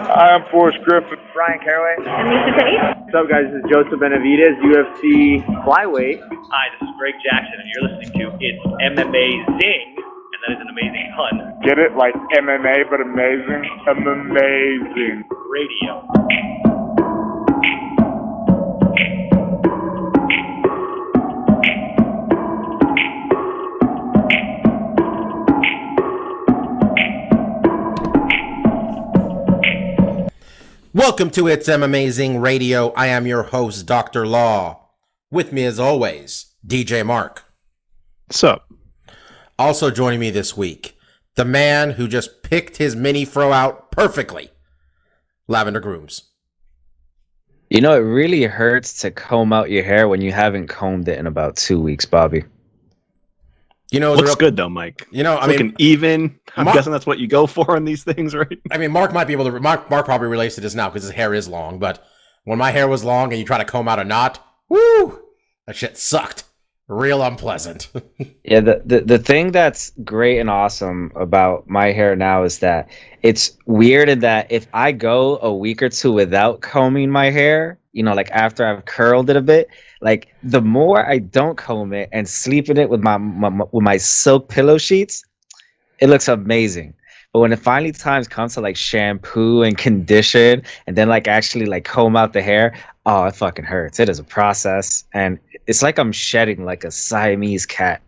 I'm Forrest Griffin. Brian Caraway. And Lisa Tate. What's up, guys? This is Joseph Benavidez, UFC flyweight. Hi, this is Greg Jackson, and you're listening to It's MMAzing, and that is an amazing pun. Get it? Like MMA, but amazing? MMAzing. Radio. Welcome to It's MMAzing Radio. I am your host, Dr. Law. With me, as always, DJ Mark. What's up? Also joining me this week, the man who just picked his mini fro out perfectly, Lavender Gooms. You know, it really hurts to comb out your hair when you haven't combed it in about 2 weeks, Bobby. You know, Looks good though, Mike. You know, looking even. I'm guessing that's what you go for on these things, right? I mean, Mark might be able to. Mark probably relates to this now because his hair is long. But when my hair was long and you try to comb out a knot, woo, that shit sucked. Real unpleasant. Yeah, the thing that's great and awesome about my hair now is that it's weird in that if I go a week or two without combing my hair, you know, like after I've curled it a bit, like the more I don't comb it and sleep in it with my silk pillow sheets, it looks amazing. But when it finally comes to like shampoo and condition and then like actually like comb out the hair, oh, it fucking hurts. It is a process, and it's like I'm shedding like a Siamese cat.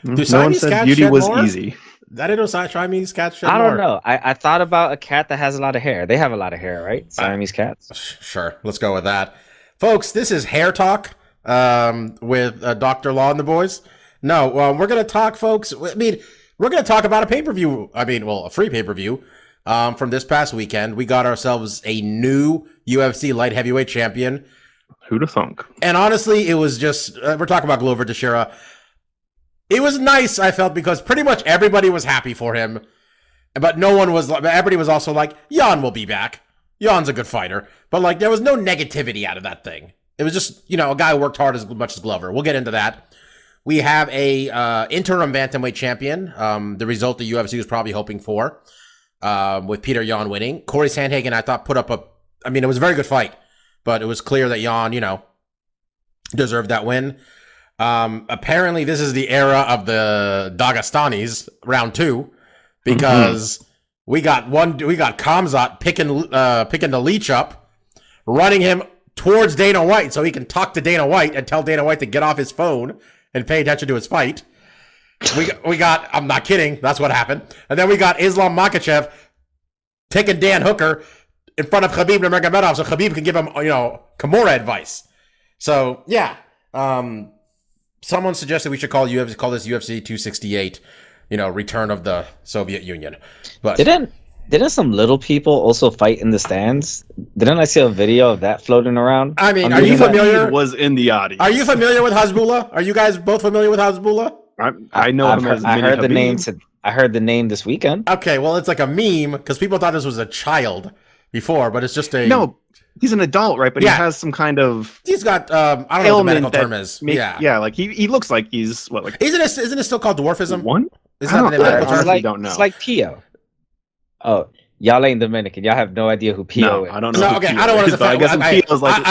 Do no one said beauty was easy. I didn't know Siamese cats shed I don't more. know. I thought about a cat that has a lot of hair. They have a lot of hair, right? Siamese cats. Sure, let's go with that. Folks, this is Hair Talk with Dr. Law and the boys. No, we're going to talk, folks. I mean, we're going to talk about a pay-per-view. I mean, well, a free pay-per-view from this past weekend. We got ourselves a new UFC light heavyweight champion. Who'da thunk? And honestly, it was just, we're talking about Glover Teixeira. It was nice, I felt, because pretty much everybody was happy for him. But no one was, everybody was also like, Jan will be back. Jan's a good fighter. But like, there was no negativity out of that thing. It was just, you know, a guy who worked hard as much as Glover. We'll get into that. We have a interim bantamweight champion. The result the UFC was probably hoping for, with Peter Yan winning. Corey Sandhagen, I thought, put up it was a very good fight, but it was clear that Yan, you know, deserved that win. Apparently, this is the era of the Dagestanis, round 2, because we got Khamzat picking the leech up, running him towards Dana White so he can talk to Dana White and tell Dana White to get off his phone and pay attention to his fight. We got, I'm not kidding, that's what happened. And then we got Islam Makhachev taking Dan Hooker in front of Khabib Nurmagomedov so Khabib can give him, you know, Kimura advice. So, yeah. Someone suggested we should call this UFC 268, you know, return of the Soviet Union. But Didn't some little people also fight in the stands? Didn't I see a video of that floating around? I mean, are you familiar? Was in the audience. Are you familiar with Hasbullah? Are you guys both familiar with Hasbullah? I know him as I heard the name. I heard the name this weekend. Okay, well, it's like a meme because people thought this was a child before, but it's just a he's an adult, right? But he has some kind of he's got I don't know what the medical term is. Like he looks like he's what, like isn't it still called dwarfism? One? Isn't that the medical term? I don't know. It's like Pio. Oh, y'all ain't Dominican. Y'all have no idea who Pio is. I don't know. No, okay, I don't want to defend. I guess Pio's like.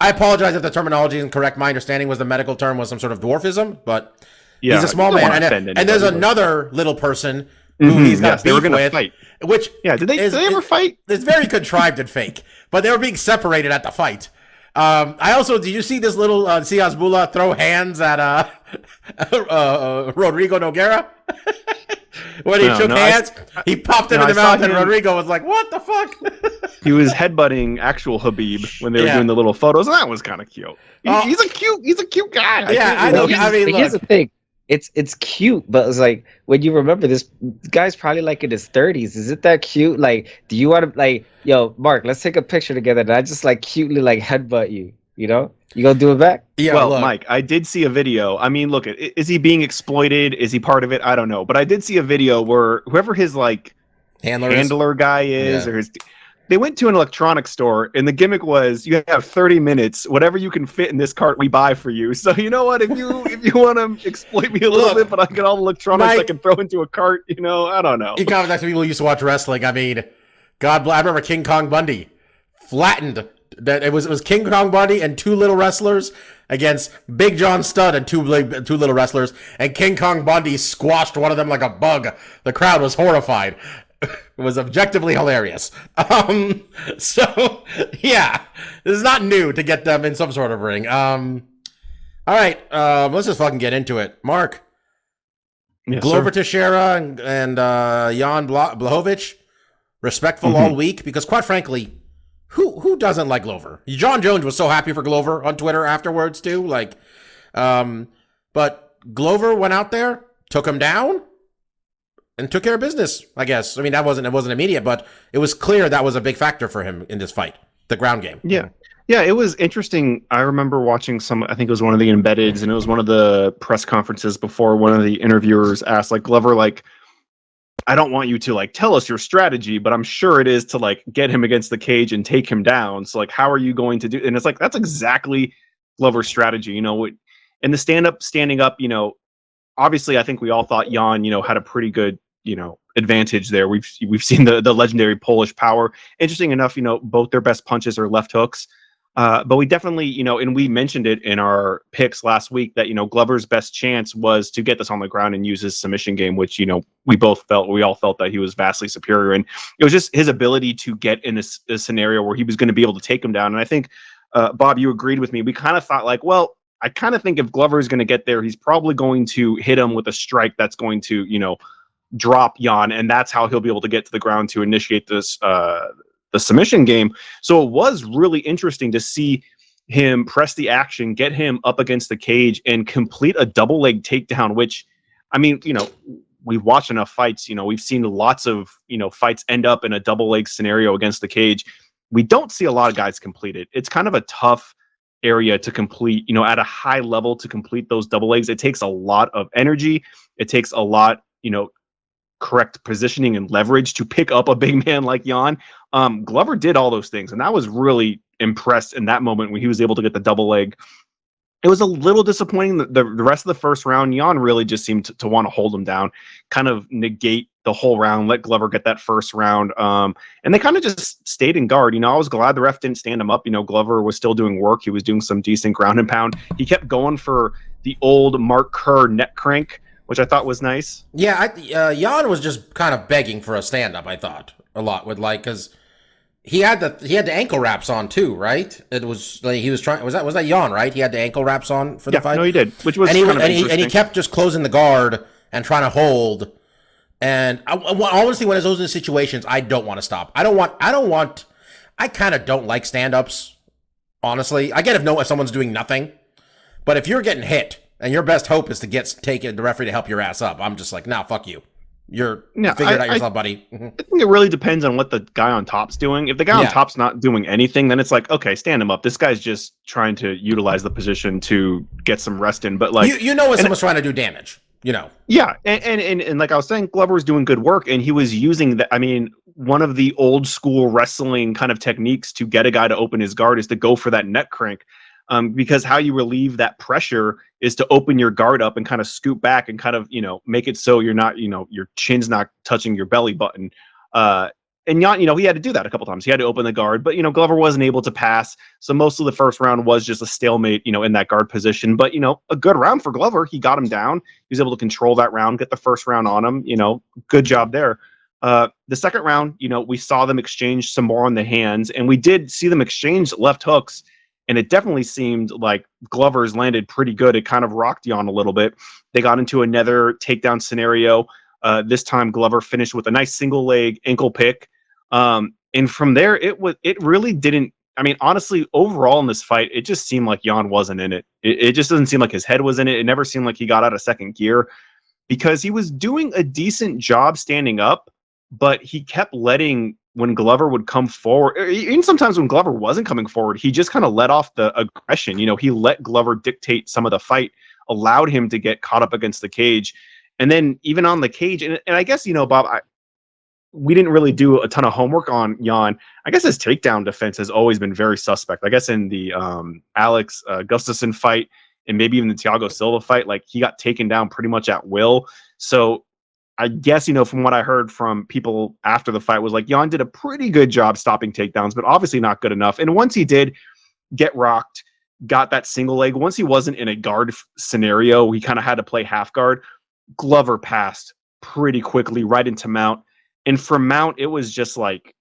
I apologize if the terminology is incorrect. My understanding was the medical term was some sort of dwarfism, but yeah, he's a small man, and there's another little person who he's got beef with. Fight. Which did they ever fight? It's very contrived and fake, but they were being separated at the fight. Did you see this little Hasbullah throw hands at Rodrigo Nogueira? When he shook hands, he popped him in the mouth, and Rodrigo was like, "What the fuck?" He was headbutting actual Habib when they were doing the little photos, and that was kind of cute. He's a cute guy. Yeah, I mean, here's the thing. It's cute, but it's like when you remember this guy's probably like in his 30s. Is it that cute? Like, do you want to like, yo, Mark? Let's take a picture together, and I just like cutely like headbutt you. You know, you gonna do it back? Yeah. Well, look. Mike, I did see a video. I mean, look, is he being exploited? Is he part of it? I don't know, but I did see a video where whoever his like handler guy is, or his. They went to an electronics store, and the gimmick was you have 30 minutes. Whatever you can fit in this cart, we buy for you. So you know what? If you want to exploit me a little bit, but I get all the electronics I can throw into a cart. You know, I don't know. You comment that to people who used to watch wrestling. I mean, God bless. I remember King Kong Bundy flattened. That it was King Kong Bundy and two little wrestlers against Big John Studd and two little wrestlers, and King Kong Bundy squashed one of them like a bug. The crowd was horrified. It was objectively hilarious. So yeah, this is not new to get them in some sort of ring. All right, let's just fucking get into it. Mark, yes, Glover Teixeira and Jan Blachowicz, respectful all week, because quite frankly, who doesn't like Glover? John Jones was so happy for Glover on Twitter afterwards too. Like, but Glover went out there, took him down, and took care of business, I guess. I mean, it wasn't immediate, but it was clear that was a big factor for him in this fight, the ground game. Yeah. Yeah, it was interesting. I remember watching I think it was one of the embeds, and it was one of the press conferences before one of the interviewers asked, like, Glover, like, I don't want you to, like, tell us your strategy, but I'm sure it is to, like, get him against the cage and take him down. So, like, how are you going to do? And it's like, that's exactly Glover's strategy. You know, and the standing up, you know, obviously I think we all thought Jan, you know, had a pretty good, you know, advantage there. We've seen the legendary Polish power. Interesting enough, you know, both their best punches are left hooks. But we definitely, you know, and we mentioned it in our picks last week that, you know, Glover's best chance was to get this on the ground and use his submission game, which, you know, we all felt that he was vastly superior. And it was just his ability to get in a scenario where he was going to be able to take him down. And I think, Bob, you agreed with me. We kind of thought, like, well, I kind of think if Glover is going to get there, he's probably going to hit him with a strike that's going to, you know, drop Jan, and that's how he'll be able to get to the ground to initiate this the submission game. So it was really interesting to see him press the action, get him up against the cage, and complete a double leg takedown, which, I mean, you know, we've watched enough fights, you know, we've seen lots of, you know, fights end up in a double leg scenario against the cage. We don't see a lot of guys complete it. It's kind of a tough area to complete, you know, at a high level to complete those double legs. It takes a lot of energy. It takes a lot, you know, correct positioning and leverage to pick up a big man like Jan. Glover did all those things, and I was really impressed in that moment when he was able to get the double leg. It was a little disappointing that the rest of the first round, Jan really just seemed to want to hold him down, kind of negate the whole round, let Glover get that first round. And they kind of just stayed in guard. You know, I was glad the ref didn't stand him up. You know, Glover was still doing work. He was doing some decent ground and pound. He kept going for the old Mark Kerr neck crank, which I thought was nice. Yeah, Jan was just kind of begging for a stand-up, I thought, a lot, with, like, because he had the ankle wraps on too, right? It was like he was trying. Was that Jan, right? He had the ankle wraps on for the fight. No, he did, which was and he kept just closing the guard and trying to hold. And honestly, when it's those situations, I don't want to stop. I kind of don't like stand-ups. Honestly, I get if someone's doing nothing, but if you're getting hit and your best hope is to take the referee to help your ass up, I'm just like, nah, fuck you. Figure it out yourself, buddy. I think it really depends on what the guy on top's doing. If the guy on top's not doing anything, then it's like, okay, stand him up. This guy's just trying to utilize the position to get some rest in. But, like, you know when someone's trying to do damage, you know. Yeah, and like I was saying, Glover was doing good work, and he was using the. I mean, one of the old school wrestling kind of techniques to get a guy to open his guard is to go for that neck crank. Because how you relieve that pressure is to open your guard up and kind of scoop back and kind of, you know, make it so you're not, you know, your chin's not touching your belly button. And Jan, you know, he had to do that a couple times. He had to open the guard, but, you know, Glover wasn't able to pass. So most of the first round was just a stalemate, you know, in that guard position. But, you know, a good round for Glover. He got him down. He was able to control that round, get the first round on him. You know, good job there. The second round, you know, we saw them exchange some more on the hands, and we did see them exchange left hooks. And it definitely seemed like Glover's landed pretty good. It kind of rocked Jan a little bit. They got into another takedown scenario. This time Glover finished with a nice single leg ankle pick. And from there, it really didn't. I mean, honestly, overall in this fight, it just seemed like Jan wasn't in it. It just doesn't seem like his head was in it. It never seemed like he got out of second gear, because he was doing a decent job standing up, but he kept letting, when Glover would come forward, even sometimes when Glover wasn't coming forward, he just kind of let off the aggression. You know, he let Glover dictate some of the fight, allowed him to get caught up against the cage. And then even on the cage, and I guess, you know, Bob, we didn't really do a ton of homework on Jan. I guess his takedown defense has always been very suspect. I guess in the Alex Gustafsson fight, and maybe even the Thiago Silva fight, like, he got taken down pretty much at will. So I guess, from what I heard from people after the fight was like, Jan did a pretty good job stopping takedowns, but obviously not good enough. And once he did get rocked, got that single leg, once he wasn't in a guard scenario, he kind of had to play half guard. Glover passed pretty quickly right into Mount. And for Mount, it was just like,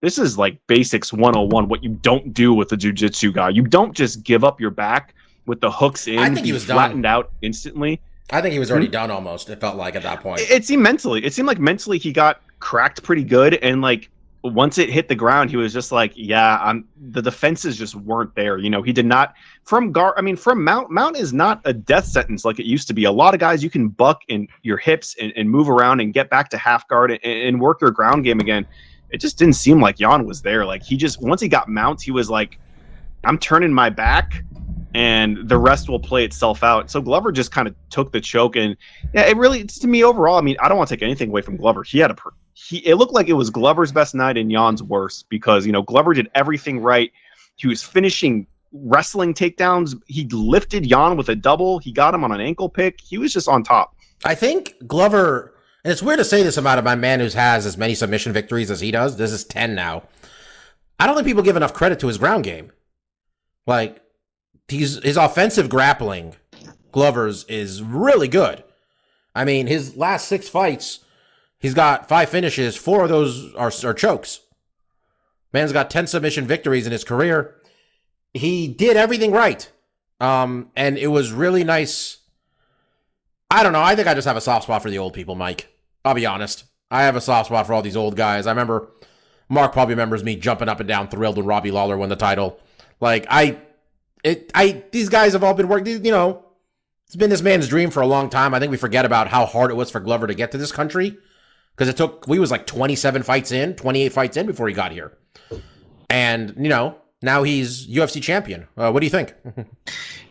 this is like basics 101, what you don't do with a jiu-jitsu guy. You don't just give up your back with the hooks in, I think he was flattened out instantly. I think he was already done almost, it felt like at that point. It seemed like mentally he got cracked pretty good, and like once it hit the ground, he was just like, the defenses just weren't there. He did not from Mount is not a death sentence like it used to be. A lot of guys you can buck in your hips and move around and get back to half guard and work your ground game again. It just didn't seem like Jan was there. Like once he got Mount, he was like, I'm turning my back and the rest will play itself out. So Glover just kind of took the choke, and it really, to me overall, I don't want to take anything away from Glover. It looked like it was Glover's best night and Jan's worst, because Glover did everything right. He was finishing wrestling takedowns. He lifted Jan with a double. He got him on an ankle pick. He was just on top. I think Glover, and it's weird to say this about a man who has as many submission victories as he does. This is 10 now. I don't think people give enough credit to his ground game. Like, his offensive grappling, Glover's, is really good. I mean, his last 6 fights, he's got 5 finishes. 4 of those are chokes. Man's got 10 submission victories in his career. He did everything right. And it was really nice. I don't know. I think I just have a soft spot for the old people, Mike. I'll be honest. I have a soft spot for all these old guys. I remember, Mark probably remembers me jumping up and down thrilled when Robbie Lawler won the title. Like, these guys have all been working, it's been this man's dream for a long time. I think we forget about how hard it was for Glover to get to this country, because we was like 28 fights in before he got here. And, now he's UFC champion. What do you think?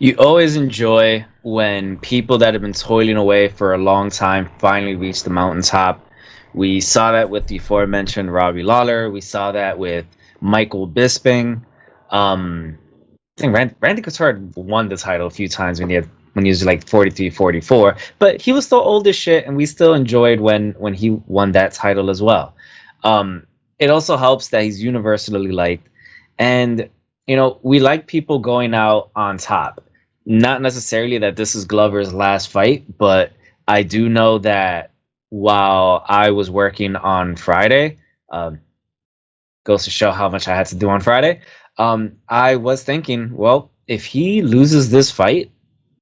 You always enjoy when people that have been toiling away for a long time finally reach the mountaintop. We saw that with the aforementioned Robbie Lawler. We saw that with Michael Bisping. I think Randy Couture won the title a few times when he was like 43, 44, but he was still old as shit, and we still enjoyed when he won that title as well. It also helps that he's universally liked, and we like people going out on top. Not necessarily that this is Glover's last fight, but I do know that while I was working on Friday, goes to show how much I had to do on Friday. I was thinking, well, if he loses this fight,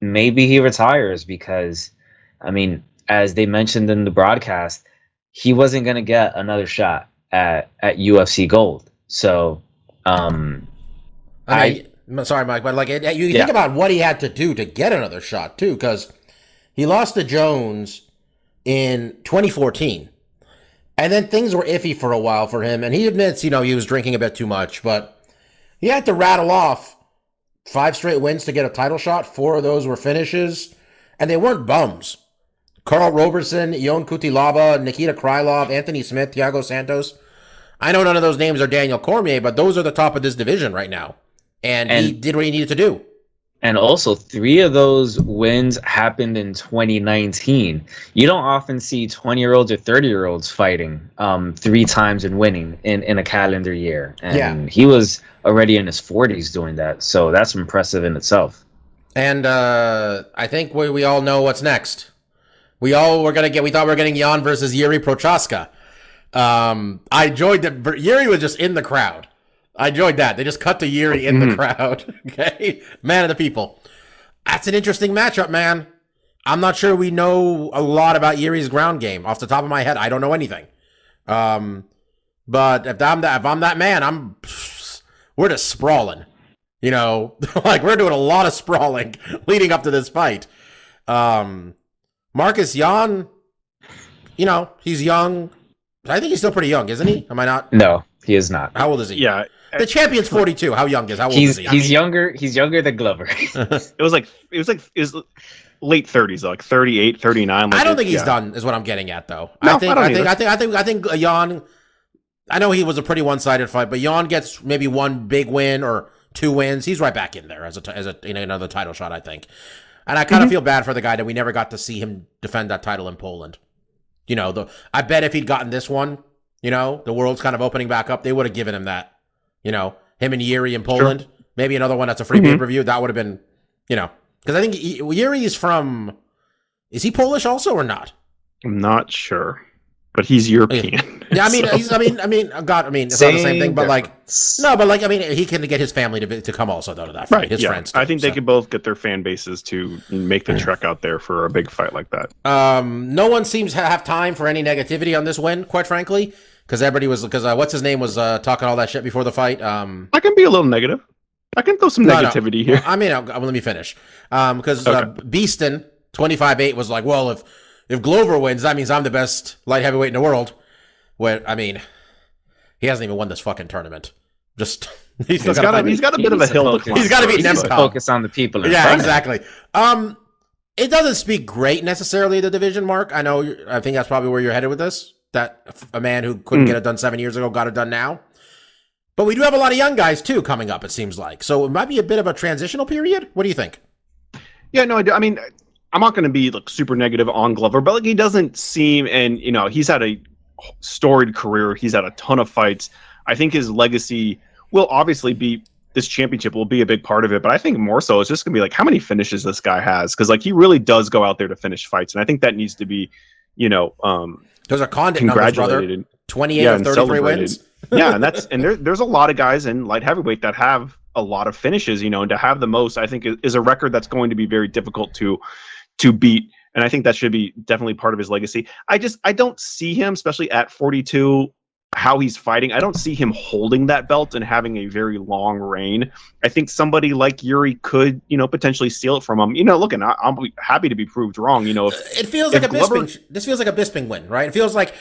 maybe he retires, because, as they mentioned in the broadcast, he wasn't going to get another shot at UFC Gold. So, sorry, Mike, but you think about what he had to do to get another shot too, because he lost to Jones in 2014, and then things were iffy for a while for him, and he admits, he was drinking a bit too much, but he had to rattle off 5 straight wins to get a title shot. 4 of those were finishes, and they weren't bums. Carl Roberson, Ion Cutelaba, Nikita Krylov, Anthony Smith, Thiago Santos. I know none of those names are Daniel Cormier, but those are the top of this division right now. And he did what he needed to do. And also, 3 of those wins happened in 2019. You don't often see 20-year-olds or 30-year-olds fighting 3 times and winning in a calendar year. And he was already in his 40s doing that. So that's impressive in itself. And I think we all know what's next. We thought we were getting Jan versus Yuri Prochaska. I enjoyed that. Yuri was just in the crowd. I enjoyed that. They just cut to Yuri in the crowd. Okay? Man of the people. That's an interesting matchup, man. I'm not sure we know a lot about Yuri's ground game. Off the top of my head, I don't know anything. But if I'm that man, we're just sprawling. Like, we're doing a lot of sprawling leading up to this fight. Marcus Jan, he's young. I think he's still pretty young, isn't he? Am I not? No, he is not. How old is he? Yeah. The champion's 42. How old is he? He's younger. He's younger than Glover. It was late 30s, like 38, 39. I don't think he's done, is what I'm getting at, though. No, I think Jan, I know he was a pretty one-sided fight, but Jan gets maybe 1 big win or 2 wins. He's right back in there as another title shot, I think. And I kind of feel bad for the guy that we never got to see him defend that title in Poland. You know, I bet if he'd gotten this one, you know, the world's kind of opening back up, they would have given him that. You know, him and Yuri in Poland, maybe another one that's a free pay-per-view. That would have been, you know, because I think Yuri is from. Is he Polish also or not? I'm not sure, but he's European. Yeah, I mean, so. I mean, God, I mean, it's not the same thing, but like, no, but like, I mean, he can get his family to come also though to that fight. Right, his friends. Too, I think they could both get their fan bases to make the trek out there for a big fight like that. No one seems to have time for any negativity on this win, quite frankly, because everybody was what's his name was talking all that shit before the fight. I can be a little negative. I can throw some negativity here. I mean, let me finish. Because Beeston 25-8 was like, well, if Glover wins, that means I'm the best light heavyweight in the world. Well, I mean, he hasn't even won this fucking tournament. Just he's got a bit of a hill to climb. He's got to be Nemkov. Focus on the people. Yeah, exactly. It doesn't speak great necessarily of the division, Mark. I think that's probably where you're headed with this. That a man who couldn't get it done 7 years ago got it done now. But we do have a lot of young guys too coming up. It seems like so it might be a bit of a transitional period. What do you think? Yeah, no, I mean, I'm not going to be like super negative on Glover, but like he doesn't seem, and you know, he's had a storied career. He's had a ton of fights. I think his legacy will obviously be this championship will be a big part of it, but I think more so it's just gonna be like how many finishes this guy has, because like he really does go out there to finish fights, and I think that needs to be, you know, those are Condit numbers, brother. 28 of 33 wins. Yeah, and there's a lot of guys in light heavyweight that have a lot of finishes, you know, and to have the most, I think is a record that's going to be very difficult to beat. And I think that should be definitely part of his legacy. I don't see him, especially at 42, how he's fighting. I don't see him holding that belt and having a very long reign. I think somebody like Yuri could, you know, potentially steal it from him. You know, look, and I'm happy to be proved wrong. You know, it feels like this feels like a Bisping win, right? This feels like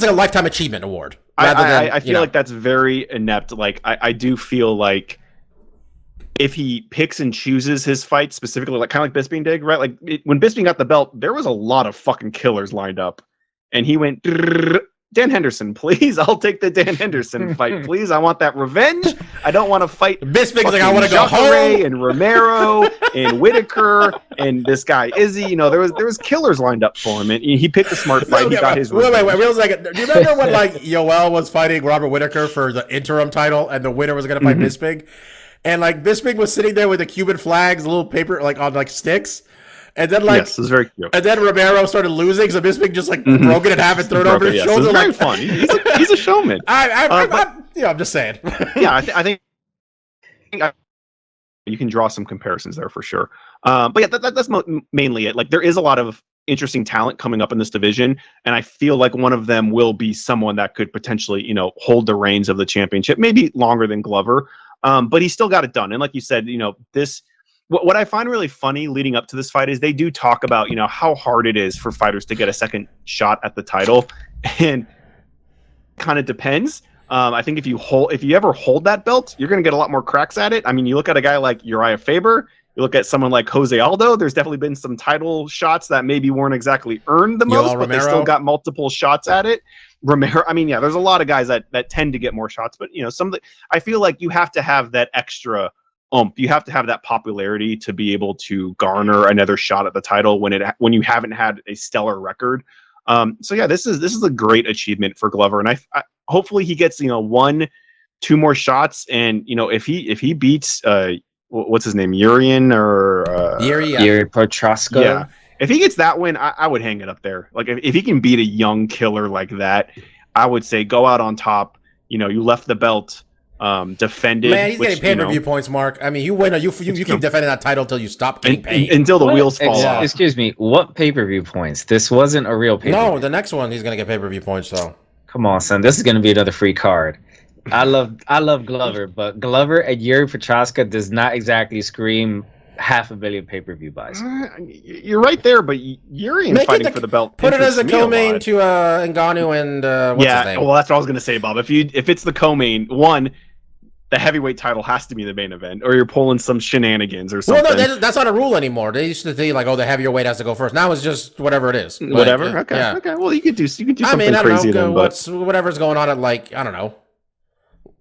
a lifetime achievement award. I feel like that's very inept. Like I do feel like if he picks and chooses his fight specifically, like kind of like Bisping did, right? Like when Bisping got the belt, there was a lot of fucking killers lined up, and he went, Dan Henderson, please. I'll take the Dan Henderson fight, please. I want that revenge. I don't want to fight Bisping's like, I want to go home. And Romero and Whitaker and this guy Izzy. You know, there was killers lined up for him, and he picked a smart fight. He got his revenge. Wait, real second. Do you remember when like Yoel was fighting Robert Whitaker for the interim title, and the winner was going to fight Bisping? And like Bisping was sitting there with the Cuban flags, a little paper like on like sticks, and then like yes, it was very cute. And then Romero started losing, so Bisping just like broke it in half and threw it over his shoulder. It was very fun. He's a showman. I'm just saying. Yeah, I think you can draw some comparisons there for sure. But yeah, that's mainly it. Like there is a lot of interesting talent coming up in this division, and I feel like one of them will be someone that could potentially, you know, hold the reins of the championship, maybe longer than Glover. But he still got it done. And like you said, you know, what I find really funny leading up to this fight is they do talk about, you know, how hard it is for fighters to get a second shot at the title. And kind of depends. I think if you ever hold that belt, you're going to get a lot more cracks at it. I mean, you look at a guy like Uriah Faber, you look at someone like Jose Aldo, there's definitely been some title shots that maybe weren't exactly earned the most, but they still got multiple shots at it. Romero, I mean, yeah, there's a lot of guys that tend to get more shots, but you know, I feel like you have to have that extra you have to have that popularity to be able to garner another shot at the title when you haven't had a stellar record. So yeah, this is a great achievement for Glover, and I hopefully he gets, you know, 1-2 more shots, and you know, if he beats what's his name, Yuri Prochaska. Yeah. If he gets that win, I would hang it up there. Like if he can beat a young killer like that, I would say go out on top. You know, you left the belt defended. Man, he's getting pay-per-view points, Mark. I mean, you win, you keep defending that title until you stop getting paid. Until the wheels fall off. Excuse me, what pay-per-view points? This wasn't a real pay-per-view. No, the next one he's gonna get pay-per-view points though. Come on, son. This is gonna be another free card. I love Glover, but Glover and Yuri Prochaska does not exactly scream 500 million pay-per-view buys. You're right there, but Yuri fighting for the belt. Put it as a co-main to Ngannou and what's his name? Well, that's what I was going to say, Bob. If it's the co-main, the heavyweight title has to be the main event, or you're pulling some shenanigans or something. Well, no, that's not a rule anymore. They used to say like, oh, the heavier weight has to go first. Now it's just whatever it is. Whatever. Like, okay. Well, you could do something I mean, I don't crazy know, then, whatever's going on at like I don't know.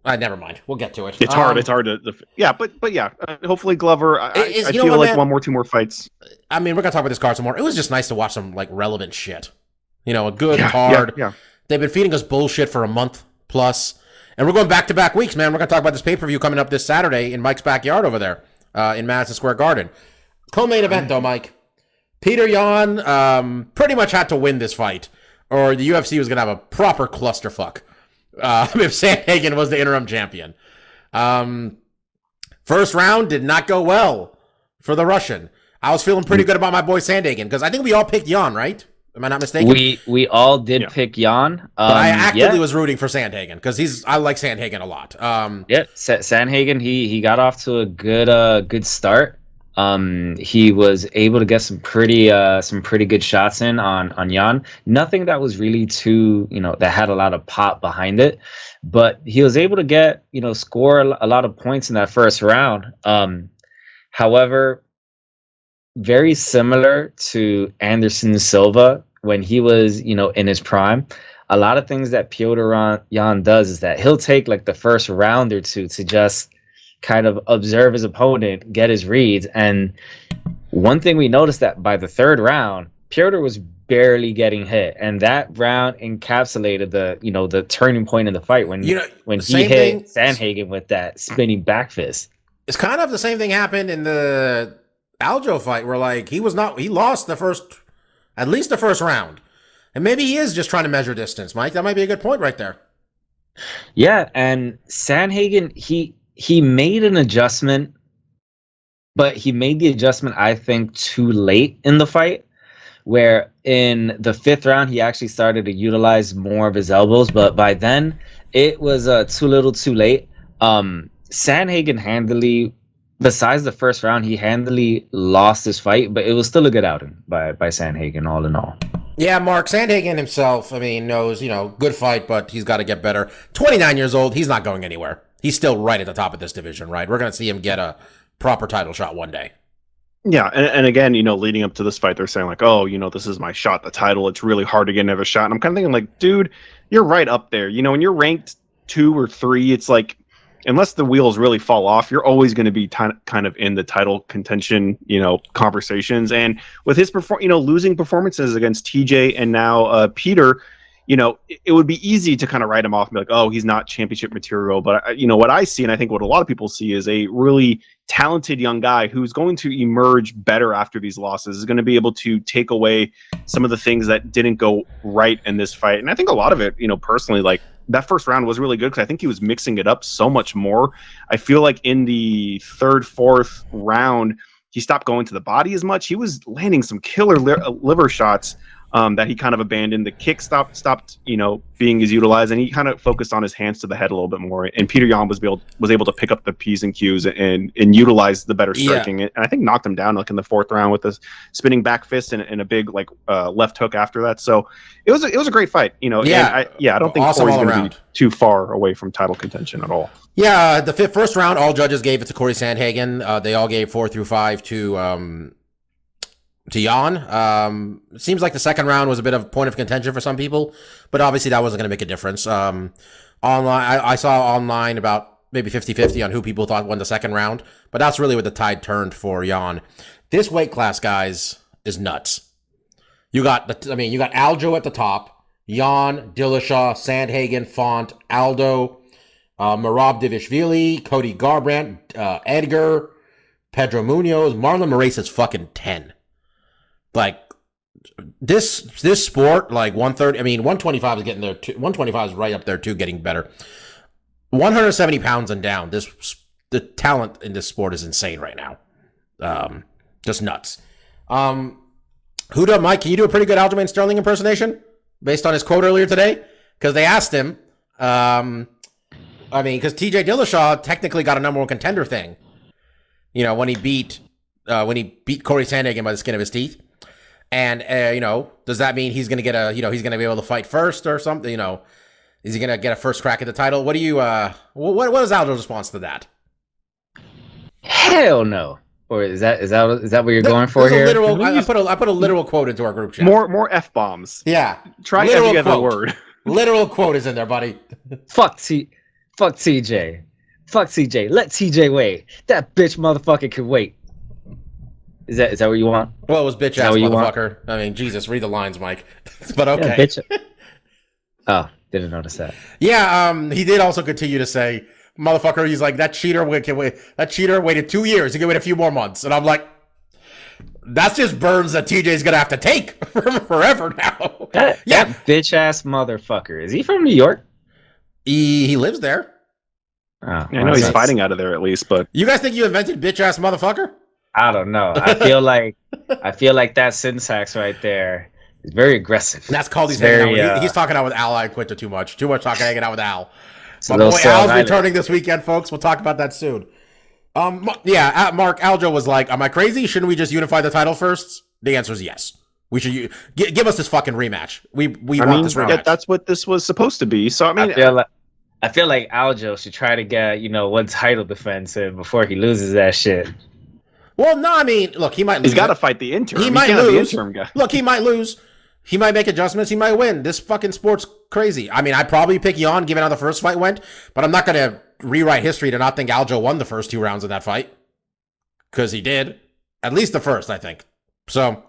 Never mind. We'll get to it. It's hard. It's hard to. Yeah, but yeah. Hopefully Glover. I feel like 1 more, 2 more fights. I mean, we're gonna talk about this card some more. It was just nice to watch some like relevant shit. You know, a good card. Yeah. They've been feeding us bullshit for a month plus. And we're going back-to-back weeks, man. We're going to talk about this pay-per-view coming up this Saturday in Mike's backyard over there in Madison Square Garden. Co-main event, though, Mike. Peter Yan pretty much had to win this fight, or the UFC was going to have a proper clusterfuck if Sandhagen was the interim champion. First round did not go well for the Russian. I was feeling pretty good about my boy Sandhagen because I think we all picked Yan, right? Am I not mistaken? We all did pick Yan. But I actively was rooting for Sandhagen because I like Sandhagen a lot. Sandhagen he got off to a good start. He was able to get some pretty good shots in on Yan. Nothing that was really too, that had a lot of pop behind it, but he was able to get, score a lot of points in that first round. However, very similar to Anderson Silva when he was, in his prime. A lot of things that Petr Yan does is that he'll take like the first round or two to just kind of observe his opponent, get his reads. And one thing we noticed that by the third round, Petr was barely getting hit. And that round encapsulated the turning point in the fight when he hit Sandhagen with that spinning back fist. It's kind of the same thing happened in the Aljo fight where he lost at least the first round. And maybe he is just trying to measure distance, Mike. That might be a good point right there. Yeah, and Sandhagen, he made an adjustment, but he made the adjustment, I think, too late in the fight, where in the fifth round, he actually started to utilize more of his elbows, but by then, it was too little too late. Sandhagen handily, besides the first round, he handily lost his fight, but it was still a good outing by Sandhagen, all in all. Yeah, Mark, Sandhagen himself, knows, good fight, but he's got to get better. 29 years old, he's not going anywhere. He's still right at the top of this division, right? We're going to see him get a proper title shot one day. Yeah, and again, leading up to this fight, they're saying oh, this is my shot, the title. It's really hard to get another shot. And I'm kind of thinking dude, you're right up there. When you're ranked 2 or 3, it's unless the wheels really fall off, you're always going to be kind of in the title contention, conversations. And with his losing performances against TJ and now Peter, it would be easy to kind of write him off and be oh, he's not championship material. But, what I see, and I think what a lot of people see, is a really talented young guy who's going to emerge better after these losses, is going to be able to take away some of the things that didn't go right in this fight. And I think a lot of it, personally, that first round was really good because I think he was mixing it up so much more. I feel in the third, fourth round, he stopped going to the body as much. He was landing some killer liver shots that he kind of abandoned. The kick stopped being as utilized, and he kind of focused on his hands to the head a little bit more. And Peter Yan was able to pick up the P's and Q's and utilize the better striking. And I think knocked him down in the fourth round with a spinning back fist and a big left hook after that. So it was a great fight. I don't think awesome Corey's going to be too far away from title contention at all. Yeah, the first round, all judges gave it to Corey Sandhagen. They all gave 4 through 5 to Yan. It seems like the second round was a bit of a point of contention for some people, but obviously that wasn't going to make a difference. Online, I saw online about maybe 50-50 on who people thought won the second round, but that's really where the tide turned for Yan. This weight class, guys, is nuts. You got Aljo at the top, Yan, Dillashaw, Sandhagen, Font, Aldo, Merab Divishvili, Cody Garbrandt, Edgar, Pedro Munoz, Marlon Moraes is fucking 10. This sport, 130, 125 is getting there too. 125 is right up there too, getting better. 170 pounds and down. The talent in this sport is insane right now. Just nuts. Huda, Mike, can you do a pretty good Aljamain Sterling impersonation based on his quote earlier today? Because they asked him, because TJ Dillashaw technically got a number one contender thing, when he beat Corey Sandhagen by the skin of his teeth. And, does that mean he's going to get he's going to be able to fight first or something? Is he going to get a first crack at the title? What do you, what is Aldo's response to that? Hell no. Or is that what you're going for here? I put a literal quote into our group chat. More F-bombs. Yeah. Try every other word. Literal quote is in there, buddy. Fuck TJ. Fuck TJ. Let TJ wait. That bitch motherfucker can wait. Is that what you want? Well, it was bitch ass motherfucker. I mean, Jesus, read the lines, Mike. But okay. Yeah, bitch. Oh, didn't notice that. Yeah, he did also continue to say, motherfucker, he's like, that cheater waited 2 years. He can wait a few more months. And I'm like, that's just burns that TJ's gonna have to take forever now. That bitch ass motherfucker. Is he from New York? He lives there. Oh, I know he's fighting out of there at least, but you guys think you invented bitch ass motherfucker? I don't know. I feel like that syntax right there is very aggressive. That's called he's talking out with Al. I quit too much. Too much talking hanging out with Al. My boy Al's returning this weekend, folks. We'll talk about that soon. Mark Aljo was like, "Am I crazy? Shouldn't we just unify the title first?" The answer is yes. We should give us this fucking rematch. We want this rematch. Yeah, that's what this was supposed to be. So I mean, I feel like Aljo should try to get one title defense in before he loses that shit. Well, no, I mean, look, he might lose. He's got to fight the interim. He might lose. Look, he might lose. He might make adjustments. He might win. This fucking sport's crazy. I mean, I'd probably pick Jan given how the first fight went, but I'm not going to rewrite history to not think Aljo won the first 2 rounds of that fight. Because he did. At least the first, I think. So,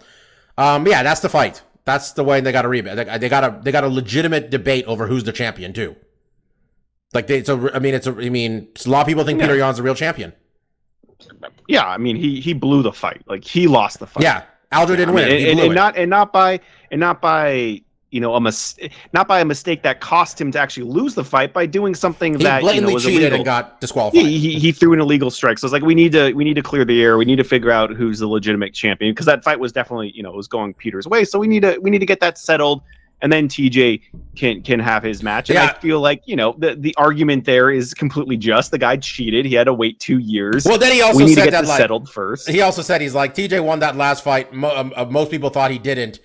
yeah, that's the fight. That's the way they got a rematch. They got a legitimate debate over who's the champion, too. Like, a lot of people think Peter Yan's the real champion. Yeah, I mean, he blew the fight. Like, he lost the fight. Yeah, Aljo didn't win. Not by a mistake that cost him to actually lose the fight, by doing something that blatantly was cheated illegal. And got disqualified. He threw an illegal strike. So it's like we need to clear the air. We need to figure out who's the legitimate champion, because that fight was definitely it was going Peter's way. So we need to get that settled. And then TJ can have his match. And I feel like, the argument there is completely just. The guy cheated. He had to wait 2 years. Well, then he also we need said to get that this settled first. He also said he's like, TJ won that last fight. Most people thought he didn't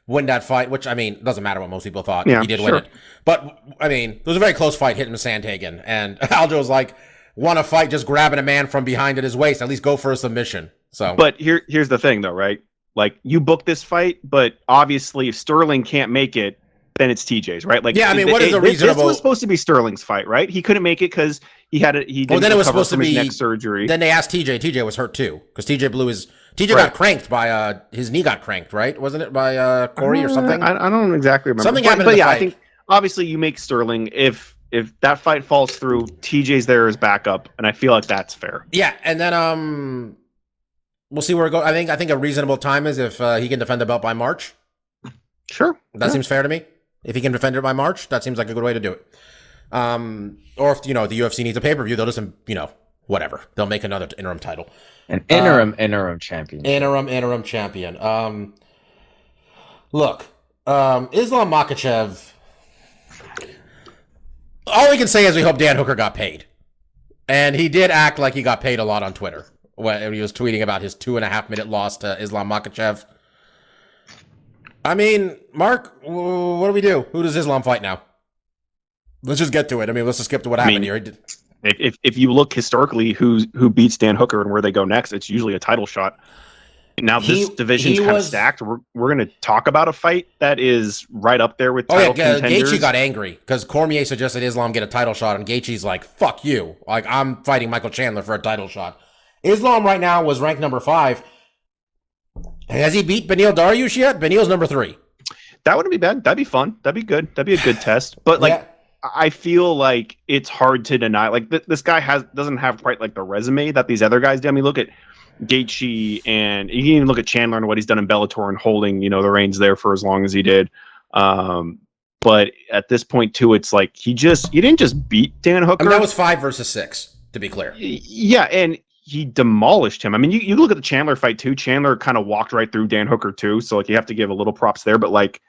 win that fight, which, I mean, doesn't matter what most people thought. Yeah, he did win it. But, I mean, it was a very close fight hitting Sandhagen. And Aljo's like, won a fight just grabbing a man from behind at his waist. At least go for a submission. So, but here's the thing, though, right? Like, you booked this fight, but obviously if Sterling can't make it, then it's TJ's, right? Like, yeah, I mean, what is a reasonable? This was supposed to be Sterling's fight, right? He couldn't make it because he didn't then it was supposed to be neck surgery. Then they asked TJ. TJ was hurt too because TJ blew his. TJ got cranked by his knee got cranked, right? Wasn't it by Corey or something? I don't exactly remember. Something happened. But yeah, I think obviously you make Sterling if that fight falls through, TJ's there as backup, and I feel like that's fair. Yeah, and then we'll see where it goes. I think a reasonable time is if he can defend the belt by March. Sure, that seems fair to me. If he can defend it by March, that seems like a good way to do it. Or if the UFC needs a pay-per-view, they'll just whatever. They'll make another interim title. An interim champion. Interim champion. Look, Islam Makhachev. All we can say is we hope Dan Hooker got paid, and he did act like he got paid a lot on Twitter when he was tweeting about his 2.5-minute loss to Islam Makhachev. I mean, Mark, what do we do? Who does Islam fight now? Let's just get to it. I mean, let's just skip to what happened here. If you look historically, who beats Dan Hooker and where they go next, it's usually a title shot. Now this division's kind of stacked. We're going to talk about a fight that is right up there with title contenders. Gaethje got angry because Cormier suggested Islam get a title shot, and Gaethje's like, "Fuck you! Like I'm fighting Michael Chandler for a title shot." Islam right now was ranked number 5. Has he beat Beneil Dariush yet? Beneil's number 3. That wouldn't be bad. That'd be fun. That'd be good. That'd be a good test. But I feel like it's hard to deny. Like this guy doesn't have quite like the resume that these other guys do. I mean, look at Gaethje, and you can even look at Chandler and what he's done in Bellator and holding the reins there for as long as he did. But at this point too, it's like he didn't just beat Dan Hooker. I mean, that was 5 versus 6, to be clear. Yeah, and he demolished him. I mean, you look at the Chandler fight too. Chandler kind of walked right through Dan Hooker too. So like you have to give a little props there. But like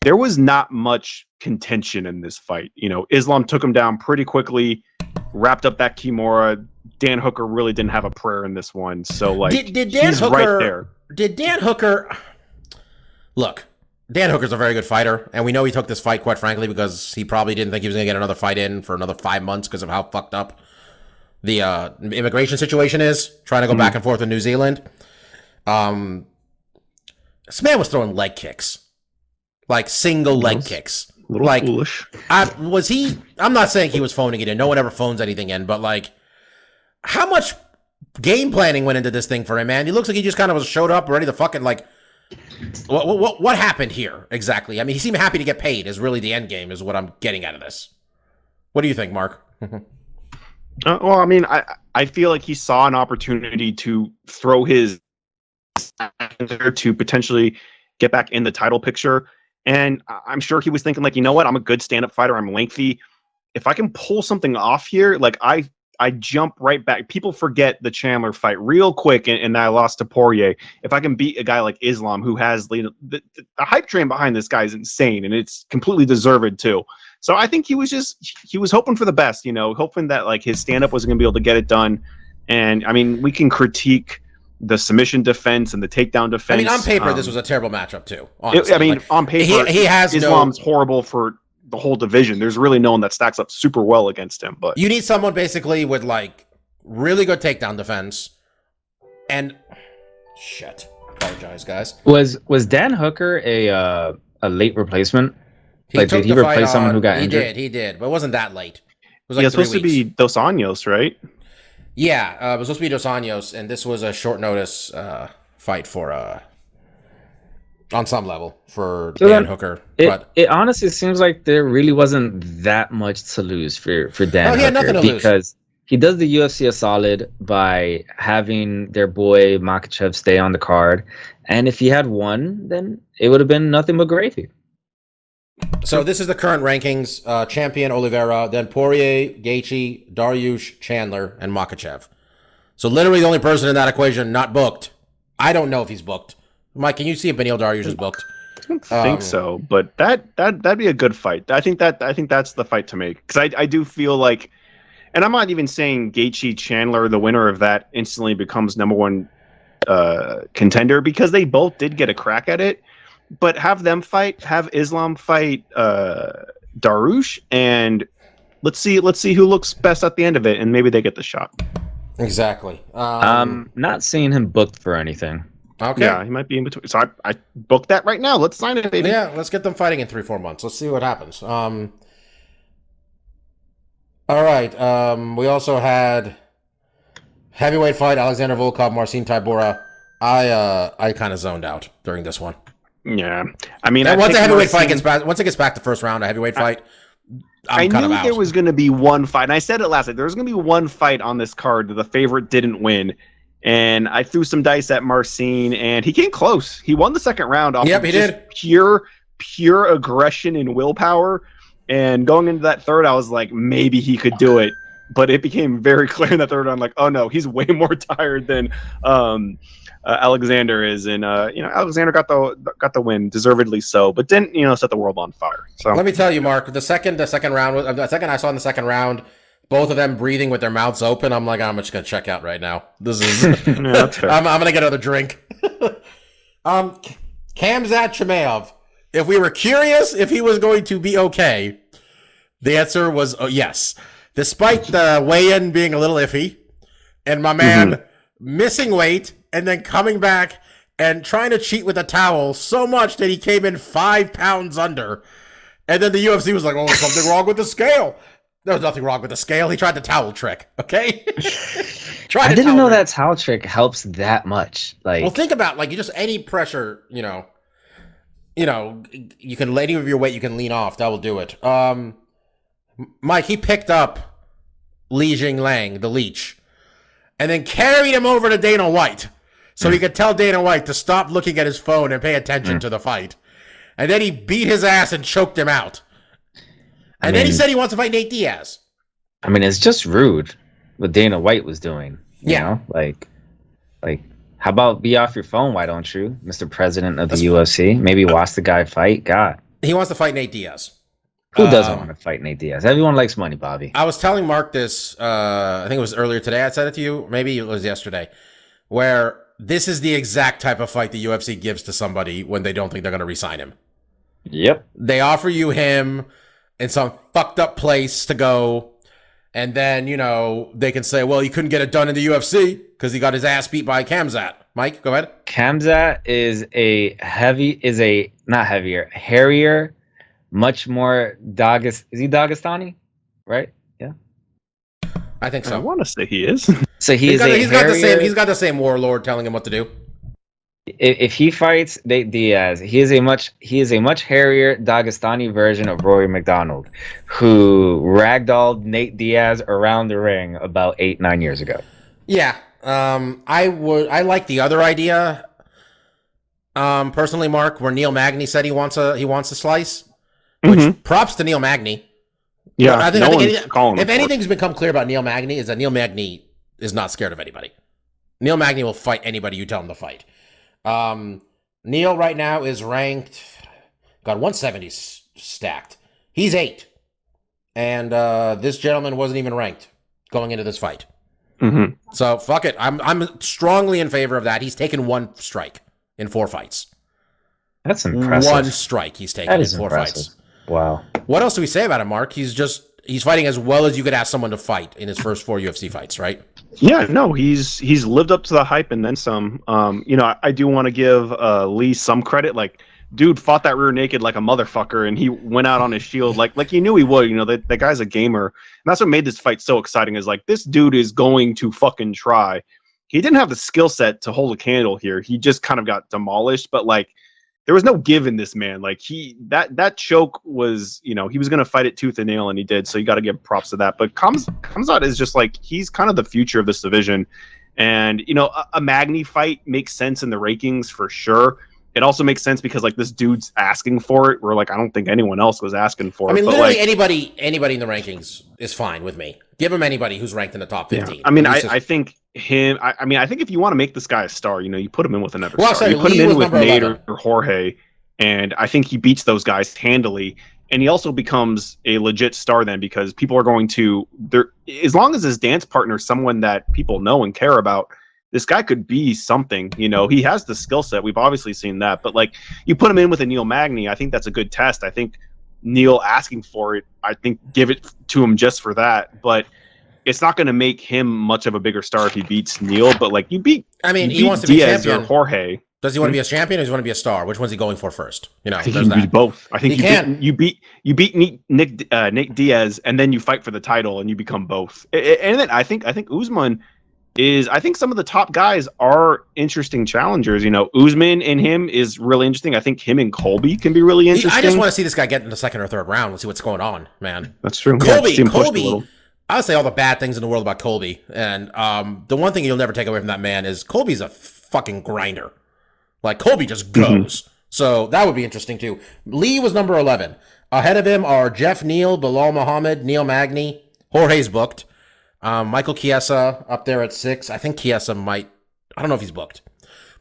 there was not much contention in this fight. Islam took him down pretty quickly, wrapped up that Kimura. Dan Hooker really didn't have a prayer in this one. So like did Dan he's Hooker, right there. Did Dan Hooker look? Dan Hooker's a very good fighter, and we know he took this fight quite frankly because he probably didn't think he was going to get another fight in for another 5 months because of how fucked up the immigration situation is, trying to go back and forth in New Zealand. This man was throwing leg kicks, like single leg kicks. A little foolish. I'm not saying he was phoning it in. No one ever phones anything in, but like, how much game planning went into this thing for him, man. He looks like he just kind of was showed up ready to fucking like. What happened here exactly? I mean, he seemed happy to get paid. Is really the end game, is what I'm getting out of this. What do you think, Mark? Well, I mean, I feel like he saw an opportunity to throw his to potentially get back in the title picture, and I'm sure he was thinking like, you know what, I'm a good stand-up fighter. I'm lengthy. If I can pull something off here, like I jump right back. People forget the Chandler fight real quick, and I lost to Poirier. If I can beat a guy like Islam, who has the hype train behind this guy is insane, and it's completely deserved too. So I think he was hoping for the best, you know, hoping that like his stand up was going to be able to get it done. And I mean, we can critique the submission defense and the takedown defense. I mean, on paper, this was a terrible matchup too. Honestly. On paper, he has Islam's horrible for the whole division. There's really no one that stacks up super well against him. But you need someone basically with like really good takedown defense. And shit, apologize, guys. Was Dan Hooker a late replacement? Like, did he replace someone who got injured? He did, but it wasn't that late. It was like supposed to be Dos Anjos, right? Yeah, it was supposed to be Dos Anjos, and this was a short notice fight for on some level for Dan Hooker. It honestly seems like there really wasn't that much to lose for Dan Hooker. He had nothing to lose. Because he does the UFC a solid by having their boy Makhachev stay on the card, and if he had won, then it would have been nothing but gravy. So this is the current rankings. Champion Oliveira, then Poirier, Gaethje, Dariush, Chandler, and Makhachev. So literally the only person in that equation not booked. I don't know if he's booked. Mike, can you see if Beneil Dariush is booked? I don't think so, but that'd be a good fight. I think that's the fight to make, because I do feel like, and I'm not even saying Gaethje Chandler, the winner of that, instantly becomes number one contender, because they both did get a crack at it. But have them fight, have Islam fight Dariush, and let's see who looks best at the end of it, and maybe they get the shot. Exactly. Not seeing him booked for anything. Okay. Yeah, he might be in between. So I booked that right now. Let's sign it, baby. Yeah, let's get them fighting in 3-4 months. Let's see what happens. All right. We also had heavyweight fight, Alexander Volkov, Marcin Tybura. I kind of zoned out during this one. Yeah, I mean, once a heavyweight fight gets back, once it gets back to first round, a heavyweight fight, I knew there was going to be one fight, and I said it last night. There was going to be one fight on this card that the favorite didn't win, and I threw some dice at Marcin, and he came close. He won the second round off of just pure aggression and willpower. And going into that third, I was like, maybe he could do it, but it became very clear in that third round, like, oh no, he's way more tired than Alexander is, and Alexander got the win, deservedly so, but didn't set the world on fire. So let me tell you, Mark, the second I saw in the second round, both of them breathing with their mouths open. I'm like, I'm just gonna check out right now. This is that's fair. I'm gonna get another drink. Khamzat Chimaev. If we were curious if he was going to be okay, the answer was yes. Despite the weigh-in being a little iffy, and my man missing weight and then coming back and trying to cheat with a towel so much that he came in 5 pounds under. And then the UFC was like, oh, something wrong with the scale. There was nothing wrong with the scale. He tried the towel trick, okay? I didn't know that towel trick helps that much. Well, think about, like, you just any pressure, you can, any of your weight you can lean off. That will do it. Mike, he picked up Li Jinglang, the leech, and then carried him over to Dana White so he could tell Dana White to stop looking at his phone and pay attention to the fight. And then he beat his ass and choked him out. And then he said he wants to fight Nate Diaz. I mean, it's just rude what Dana White was doing. You know? Like, how about be off your phone? Why don't you, Mr. President of the UFC? Maybe watch the guy fight. God. He wants to fight Nate Diaz. Who doesn't want to fight Nate Diaz? Everyone likes money, Bobby. I was telling Mark this, I think it was earlier today I said it to you, maybe it was yesterday, where this is the exact type of fight the UFC gives to somebody when they don't think they're going to re-sign him. Yep. They offer you him in some fucked up place to go, and then, they can say, well, he couldn't get it done in the UFC because he got his ass beat by Khamzat. Mike, go ahead. Khamzat is hairier, much more is he Dagestani? Right? Yeah. I think so. I want to say he is. So He's got the same warlord telling him what to do. If he fights Nate Diaz, he is a much hairier Dagestani version of Rory McDonald, who ragdolled Nate Diaz around the ring about 8-9 years ago. Yeah, I like the other idea. Personally, Mark, where Neil Magny said he wants a slice, which props to Neil Magny. Yeah, I think if anything's anything's become clear about Neil Magny is that Neil Magny is not scared of anybody. Neil Magny will fight anybody you tell him to fight. Neil right now is ranked, got 170 stacked. He's 8, and this gentleman wasn't even ranked going into this fight. So fuck it. I'm strongly in favor of that. He's taken 1 strike in 4 fights. That's impressive. 1 strike he's taken in 4 fights. Wow. What else do we say about him, Mark? He's fighting as well as you could ask someone to fight in his first 4 UFC fights, right? Yeah, no, he's lived up to the hype and then some. I do want to give Lee some credit. Like, dude fought that rear naked like a motherfucker, and he went out on his shield like he knew he would. That guy's a gamer, and that's what made this fight so exciting. Is like, this dude is going to fucking try. He didn't have the skill set to hold a candle here. He just kind of got demolished, but like, there was no give in this man. Like that choke was, he was going to fight it tooth and nail, and he did. So you got to give props to that. But Khamzat is just like, he's kind of the future of this division. And, a Magny fight makes sense in the rankings for sure. It also makes sense because like this dude's asking for it, where like I don't think anyone else was asking for it. I mean, but literally like, anybody in the rankings is fine with me. Give him anybody who's ranked in the top 15. Yeah. I mean, I think him. I think if you want to make this guy a star, you put him in with another star. You put him in with Nate or Jorge, and I think he beats those guys handily. And he also becomes a legit star then, because people are going to as long as his dance partner is someone that people know and care about. This guy could be something, he has the skill set. We've obviously seen that, but like, you put him in with a Neil Magny, I think that's a good test. I think Neil asking for it, I think give it to him just for that, but it's not going to make him much of a bigger star if he beats Neil. But like, he wants to be Diaz champion. Or Jorge. Does he want to be a champion, or does he want to be a star? Which one's he going for first? I think he can be both. I think you beat Nate Diaz, and then you fight for the title, and you become both. And then I think Usman is, I think some of the top guys are interesting challengers. Usman and him is really interesting. I think him and Colby can be really interesting. I just want to see this guy get in the second or third round. Let's see what's going on, man. That's true. Colby, I would say all the bad things in the world about Colby. And the one thing you'll never take away from that man is Colby's a fucking grinder. Like, Colby just goes. So that would be interesting, too. Lee was number 11. Ahead of him are Jeff Neal, Bilal Muhammad, Neil Magny. Jorge's booked. Michael Chiesa up there at 6. I think Chiesa might. I don't know if he's booked,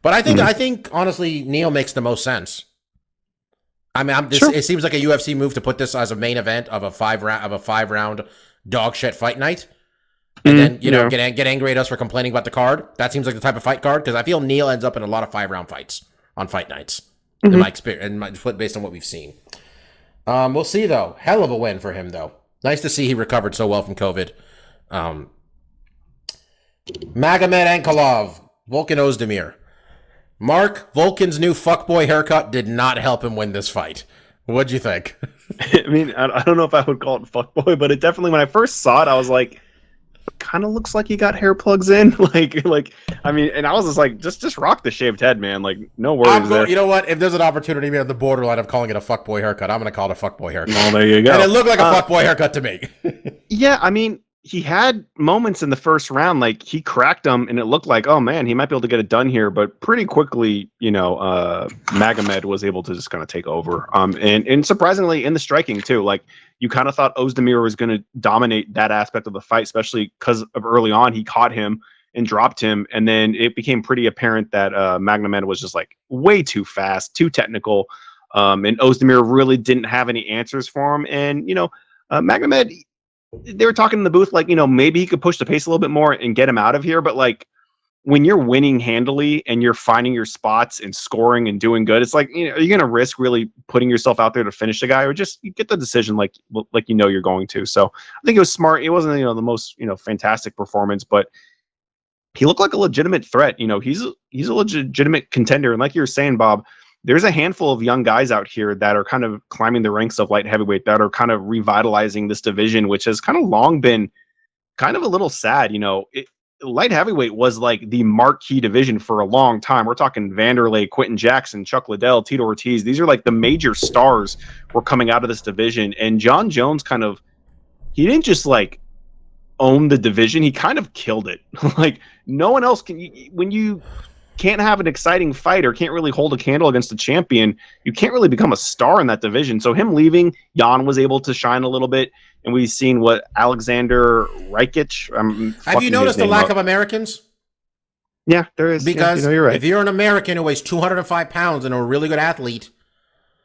but I think honestly, Neil makes the most sense. I mean, it seems like a UFC move to put this as a main event of a 5-round dog shit fight night, and then get angry at us for complaining about the card. That seems like the type of fight card, because I feel Neil ends up in a lot of 5-round fights on fight nights in my experience, based on what we've seen. We'll see though. Hell of a win for him though. Nice to see he recovered so well from COVID. Magomed Ankalaev, Volkan Ozdemir. Mark, Volkan's new fuckboy haircut did not help him win this fight. What'd you think? I mean, I don't know if I would call it fuckboy, but it definitely, when I first saw it, I was like, it kind of looks like he got hair plugs in. I mean, and I was just like, just rock the shaved head, man. Like, no worries there. You know what? If there's an opportunity to be on the borderline of calling it a fuckboy haircut, I'm going to call it a fuckboy haircut. Well, there you go. And it looked like a fuckboy haircut to me. Yeah, I mean, he had moments in the first round, like he cracked him, and it looked like, oh man, he might be able to get it done here. But pretty quickly, Magomed was able to just kind of take over. And surprisingly, in the striking too, like you kind of thought Ozdemir was going to dominate that aspect of the fight, especially because of early on he caught him and dropped him, and then it became pretty apparent that Magomed was just like way too fast, too technical, and Ozdemir really didn't have any answers for him. And Magomed, they were talking in the booth, like, maybe he could push the pace a little bit more and get him out of here. But like, when you're winning handily and you're finding your spots and scoring and doing good, it's like, are you going to risk really putting yourself out there to finish the guy, or just you get the decision like you're going to? So I think it was smart. It wasn't, the most, fantastic performance, but he looked like a legitimate threat. He's a legitimate contender. And like you were saying, Bob, there's a handful of young guys out here that are kind of climbing the ranks of light heavyweight, that are kind of revitalizing this division, which has kind of long been kind of a little sad. Light heavyweight was like the marquee division for a long time. We're talking Vanderlei, Quentin Jackson, Chuck Liddell, Tito Ortiz. These are like the major stars were coming out of this division. And John Jones he didn't just like own the division. He kind of killed it. Like no one else can, when you can't have an exciting fight or can't really hold a candle against a champion, you can't really become a star in that division. So him leaving, Jan was able to shine a little bit. And we've seen what Alexander Rikic. Have you noticed the lack of Americans? Yeah, there is. Because you're right. If you're an American who weighs 205 pounds and a really good athlete,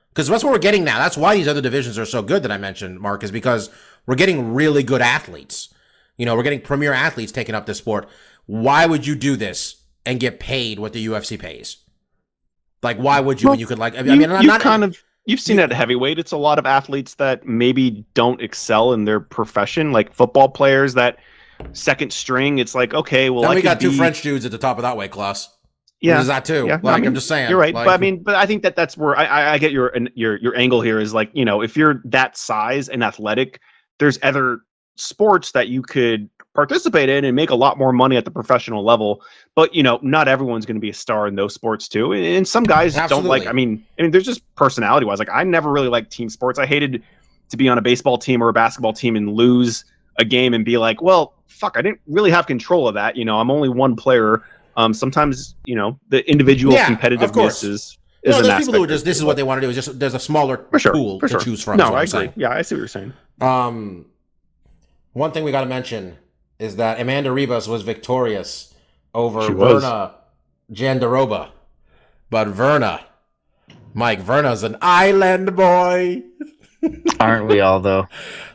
because that's what we're getting now. That's why these other divisions are so good that I mentioned, Mark, is because we're getting really good athletes. We're getting premier athletes taking up this sport. Why would you do this and get paid what the UFC pays? Like, why would you? When you could, like, you've seen at heavyweight, it's a lot of athletes that maybe don't excel in their profession, like football players that second string. It's like, okay, well, then we got two French dudes at the top of that weight class. Yeah, there's that too. Yeah, I'm just saying. You're right, but I think that's where I get your angle here is like, if you're that size and athletic, there's other sports that you could participate in and make a lot more money at the professional level. But not everyone's going to be a star in those sports too. And some guys don't like. I mean, there's just personality wise. Like I never really liked team sports. I hated to be on a baseball team or a basketball team and lose a game and be like, well, fuck, I didn't really have control of that. I'm only one player. Sometimes the individual competitiveness is. There's people who are just, this is what they want to do. Is just there's a smaller pool to choose from. No, I agree. Yeah, I see what you're saying. One thing we got to mention is that Amanda Ribas was victorious over Verna Jandaroba. But Verna's an island boy. Aren't we all, though?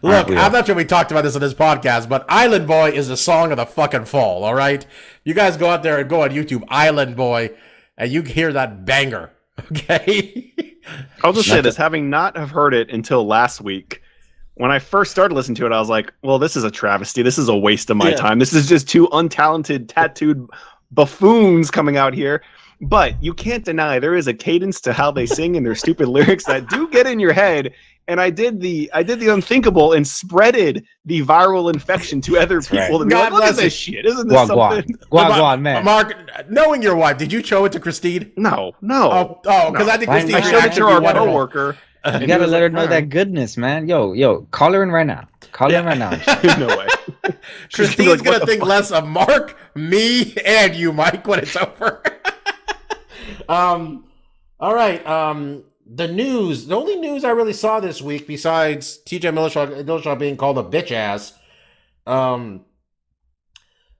Look, I'm not sure we talked about this on this podcast, but Island Boy is the song of the fucking fall, all right? You guys go out there and go on YouTube, Island Boy, and you hear that banger, okay? I'll just say this, having not have heard it until last week, when I first started listening to it, I was like, well, this is a travesty. This is a waste of my time. This is just two untalented, tattooed buffoons coming out here. But you can't deny there is a cadence to how they sing and their stupid lyrics that do get in your head. And I did the unthinkable and spreaded the viral infection to other people. To be like, look at this shit. Isn't this something? Guan, man. Mark, knowing your wife, did you show it to Christine? No. Oh, because I think Christine I showed it to our coworker. You gotta let her know that goodness, man. Yo, call her in right now. Call her in right now. No way. Christine's gonna think less of Mark, me, and you, Mike, when it's over. All right. The only news I really saw this week, besides TJ Dillashaw being called a bitch ass,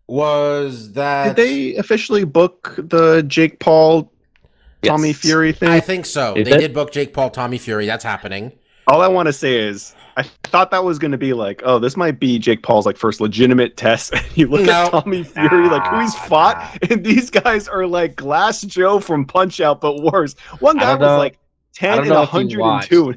was that... Did they officially book the Jake Paul, Tommy Fury thing? I think so. They did book Jake Paul, Tommy Fury. That's happening. All I want to say is, I thought that was going to be like, oh, this might be Jake Paul's like first legitimate test. And you look at Tommy Fury, like who he's fought, and these guys are like Glass Joe from Punch Out, but worse. One guy was like 10 and 102.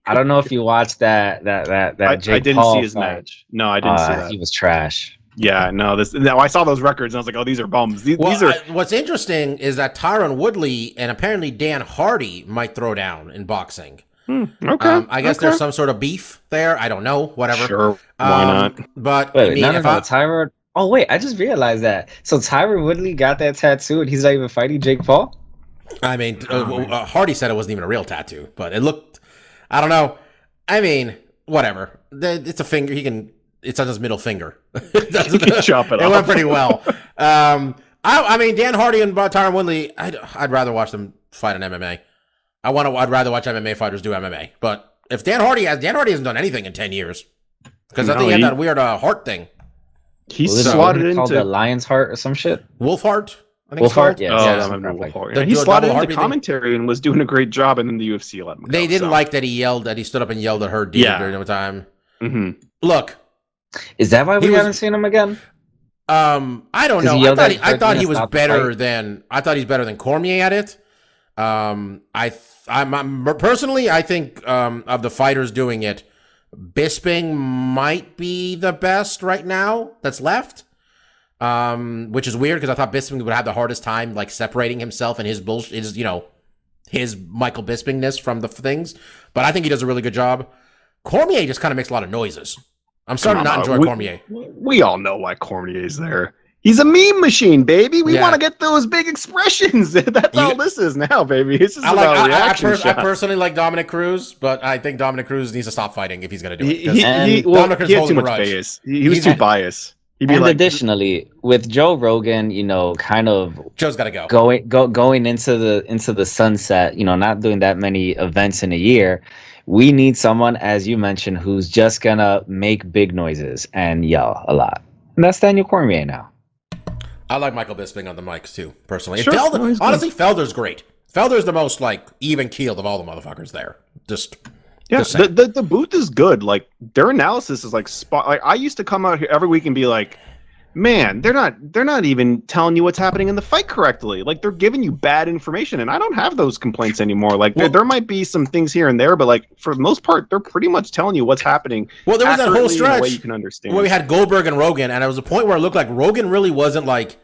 I don't know if you watched that Jake I didn't Paul see his fight. match. No, I didn't see that. He was trash. Yeah, no, I saw those records and I was like, oh, these are bums. These are. What's interesting is that Tyron Woodley and apparently Dan Hardy might throw down in boxing. Okay. I guess there's some sort of beef there. I don't know. Whatever. Sure. Why not? But wait, I mean, Tyron. Oh wait, I just realized that. So Tyron Woodley got that tattoo and he's not even fighting Jake Paul. I mean, Hardy said it wasn't even a real tattoo, but it looked. I don't know. I mean, whatever. It's a finger. It's on his middle finger. It can chop it off. It went pretty well. I mean, Dan Hardy and Tyron Woodley. I'd rather watch them fight in MMA. I'd rather watch MMA fighters do MMA. But if Dan Hardy hasn't done anything in 10 years, because I think he had that weird heart thing. He's slotted into the Lion's Heart or some shit. Wolf Heart. I think Wolf Heart, yeah. He slotted into commentary and was doing a great job, and then the UFC let him go. They didn't like that he stood up and yelled at her during the time. Mm-hmm. Look, is that why we haven't seen him again? I don't know. I thought he was better than Cormier at it. Personally, I think of the fighters doing it, Bisping might be the best right now that's left. Which is weird because I thought Bisping would have the hardest time like separating himself and his bullshit, his Michael Bispingness from the things. But I think he does a really good job. Cormier just kind of makes a lot of noises. I'm starting to not enjoy Cormier. We all know why Cormier's there. He's a meme machine, baby. We want to get those big expressions. That's all this is now, baby. This is about reaction shots. I personally like Dominic Cruz, but I think Dominic Cruz needs to stop fighting if he's going to do it. He had too much bias. He was too biased. Additionally, with Joe Rogan, kind of Joe's got to go. Going into the sunset, not doing that many events in a year. We need someone, as you mentioned, who's just gonna make big noises and yell a lot. And that's Daniel Cormier now. I like Michael Bisping on the mics too, personally. Sure. Honestly, Felder's great. Felder's the most even keeled of all the motherfuckers there. The booth is good. Like their analysis is spot. Like I used to come out here every week and be like, man, they're not even telling you what's happening in the fight correctly. Like they're giving you bad information, and I don't have those complaints anymore. Like there might be some things here and there, but for the most part, they're pretty much telling you what's happening. Well, there was that whole stretch in a way you can understand where we had Goldberg and Rogan, and it was a point where it looked like Rogan really wasn't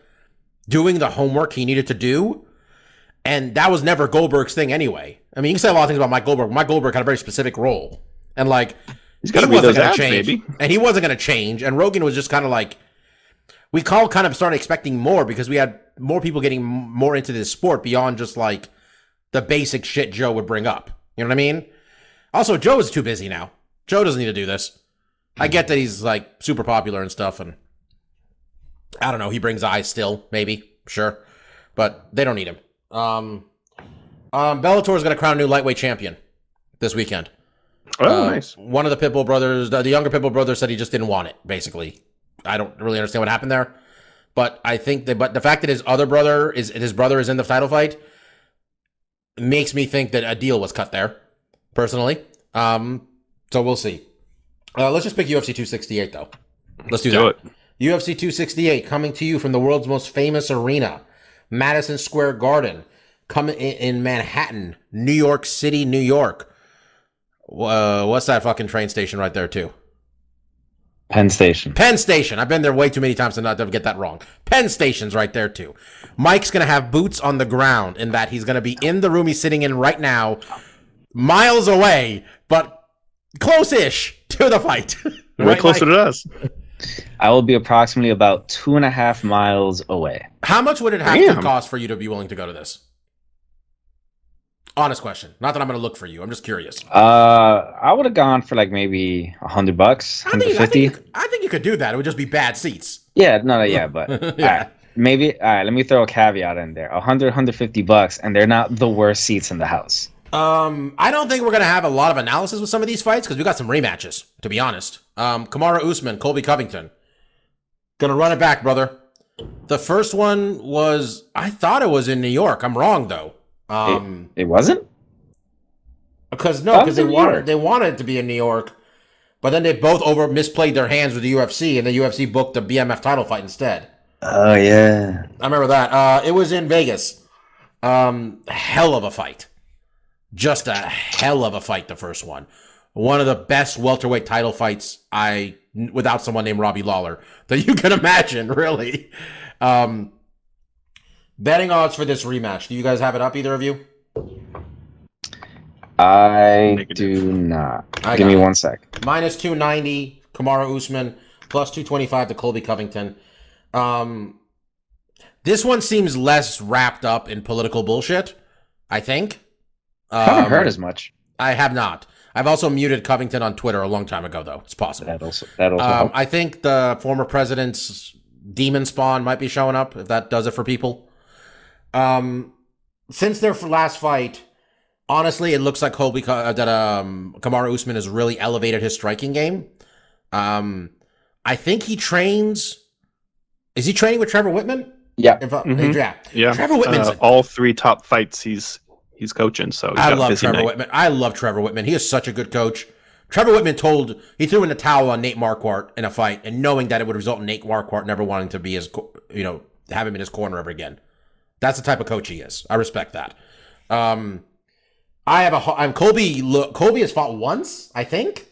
doing the homework he needed to do, and that was never Goldberg's thing anyway. I mean, you can say a lot of things about Mike Goldberg. Mike Goldberg had a very specific role, and he's got to be those ads, change, baby. And he wasn't going to change. And Rogan was just kind of we kind of started expecting more because we had more people getting more into this sport beyond just the basic shit Joe would bring up. You know what I mean? Also, Joe is too busy now. Joe doesn't need to do this. I get that he's super popular and stuff, and I don't know. He brings eyes still, maybe, sure, but they don't need him. Bellator is going to crown a new lightweight champion this weekend. Oh, nice. One of the Pitbull brothers, the younger Pitbull brother, said he just didn't want it. Basically, I don't really understand what happened there, but I think but the fact that his brother is in the title fight makes me think that a deal was cut there. Personally, so we'll see. Let's just pick UFC 268 though. Let's do that. UFC 268 coming to you from the world's most famous arena, Madison Square Garden, coming in Manhattan, New York City, New York. What's that fucking train station right there too? Penn Station. Penn Station. I've been there way too many times to not get that wrong. Penn Station's right there too. Mike's going to have boots on the ground in that he's going to be in the room he's sitting in right now, miles away, but close-ish to the fight. Way closer to us. I will be approximately about 2.5 miles away. How much would it have to cost for you to be willing to go to this? Honest question. Not that I'm going to look for you. I'm just curious. I would have gone for maybe $100, $150. I think you could do that. It would just be bad seats. Yeah, but yeah. Maybe. All right, let me throw a caveat in there. $100, $150, and they're not the worst seats in the house. I don't think we're going to have a lot of analysis with some of these fights because we got some rematches, to be honest. Kamaru Usman, Colby Covington. Gonna run it back, brother. The first one I thought it was in New York. I'm wrong, though. It wasn't? Because they wanted it to be in New York, but then they both misplayed their hands with the UFC, and the UFC booked the BMF title fight instead. Oh, yeah. I remember that. It was in Vegas. Hell of a fight. Just a hell of a fight, the first one. One of the best welterweight title fights without someone named Robbie Lawler that you can imagine, really. Betting odds for this rematch. Do you guys have it up, either of you? I do not. Give me 1 sec. Minus 290, Kamaru Usman. Plus 225 to Colby Covington. This one seems less wrapped up in political bullshit, I think. I haven't heard as much. I have not. I've also muted Covington on Twitter a long time ago, though. It's possible. That also helps. I think the former president's demon spawn might be showing up, if that does it for people. Since their last fight, honestly, it looks like Kamaru Usman has really elevated his striking game. I think he trains... Is he training with Trevor Whitman? Yeah. Yeah. Trevor Whitman's... all 3 top fights he's coaching, so I love Trevor Whitman. I love Trevor Whitman. He is such a good coach. Trevor Whitman he threw in the towel on Nate Marquardt in a fight, and knowing that it would result in Nate Marquardt never wanting to be have him in his corner ever again. That's the type of coach he is. I respect that. I'm Colby. Colby has fought once, I think.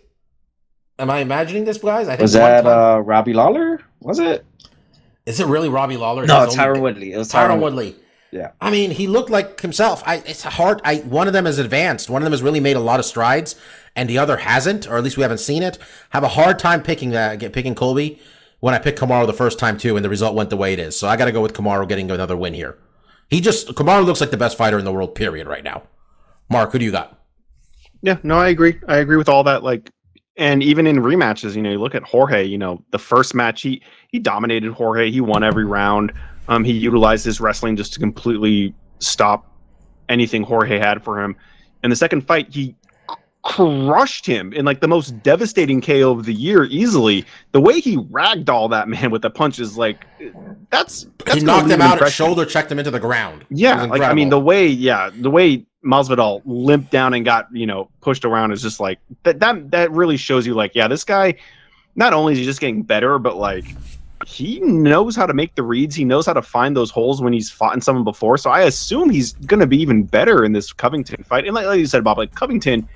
Am I imagining this, guys? I think was that Robbie Lawler? Was it? Is it really Robbie Lawler? No, it's Tyron Woodley. It was Tyron Woodley. Yeah. I mean, he looked like himself. It's hard. One of them is advanced. One of them has really made a lot of strides, and the other hasn't, or at least we haven't seen it. Have a hard time picking Colby when I picked Kamaru the first time too, and the result went the way it is. So I got to go with Kamaru getting another win here. Kamaru looks like the best fighter in the world, period, right now. Mark, who do you got? Yeah, no, I agree. I agree with all that. Like, and even in rematches, you look at Jorge. The first match he dominated Jorge. He won every round. He utilized his wrestling just to completely stop anything Jorge had for him. In the second fight, he crushed him in like the most devastating KO of the year easily. The way he ragdolled that man with the punches, like that's he knocked him out, shoulder checked him into the ground. Yeah, like I mean the way Masvidal limped down and got pushed around is just like that really shows you like, yeah, this guy not only is he just getting better, but like he knows how to make the reads. He knows how to find those holes when he's fought in someone before. So I assume he's going to be even better in this Covington fight. And like you said, Bob, like Covington,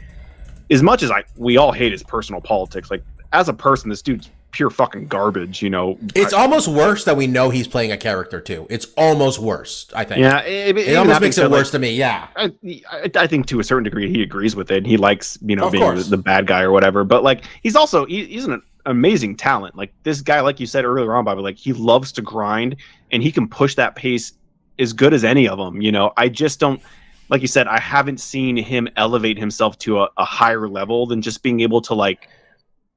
as much as we all hate his personal politics, like as a person, this dude's pure fucking garbage. It's almost worse that we know he's playing a character too. It's almost worse, I think. Yeah, it almost makes it worse to me. Yeah, I think to a certain degree he agrees with it. He likes being the bad guy or whatever. But like he's an amazing talent. Like this guy, like you said earlier on, Bobby, like he loves to grind and he can push that pace as good as any of them. I just don't, like you said, I haven't seen him elevate himself to a higher level than just being able to like,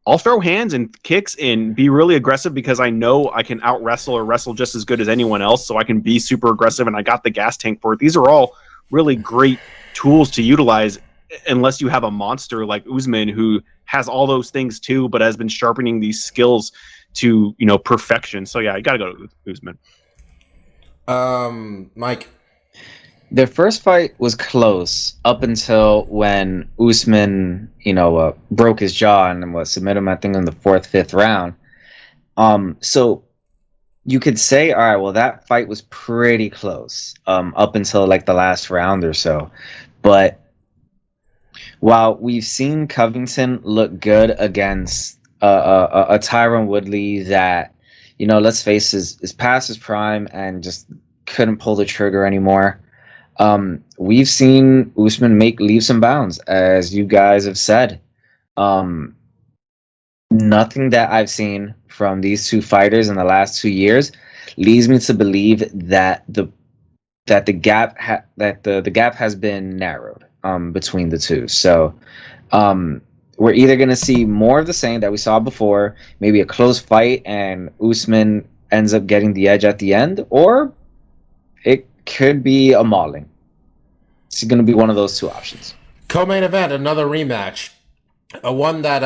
I'll throw hands and kicks and be really aggressive because I know I can out wrestle or wrestle just as good as anyone else. So I can be super aggressive and I got the gas tank for it. These are all really great tools to utilize unless you have a monster like Usman who has all those things too, but has been sharpening these skills to, perfection. So yeah, I got to go with Usman. Mike. Their first fight was close up until when Usman, broke his jaw and submitted him, I think, in the 4th, 5th round. So you could say, all right, well, that fight was pretty close up until like the last round or so. But while we've seen Covington look good against a Tyron Woodley that, let's face it, is past his prime and just couldn't pull the trigger anymore. We've seen Usman make leaps and bounds, as you guys have said. Nothing that I've seen from these two fighters in the last 2 years leads me to believe that the gap has been narrowed between the two. So we're either going to see more of the same that we saw before, maybe a close fight and Usman ends up getting the edge at the end, or it could be a mauling. It's going to be one of those two options. Co-main event, another rematch. One that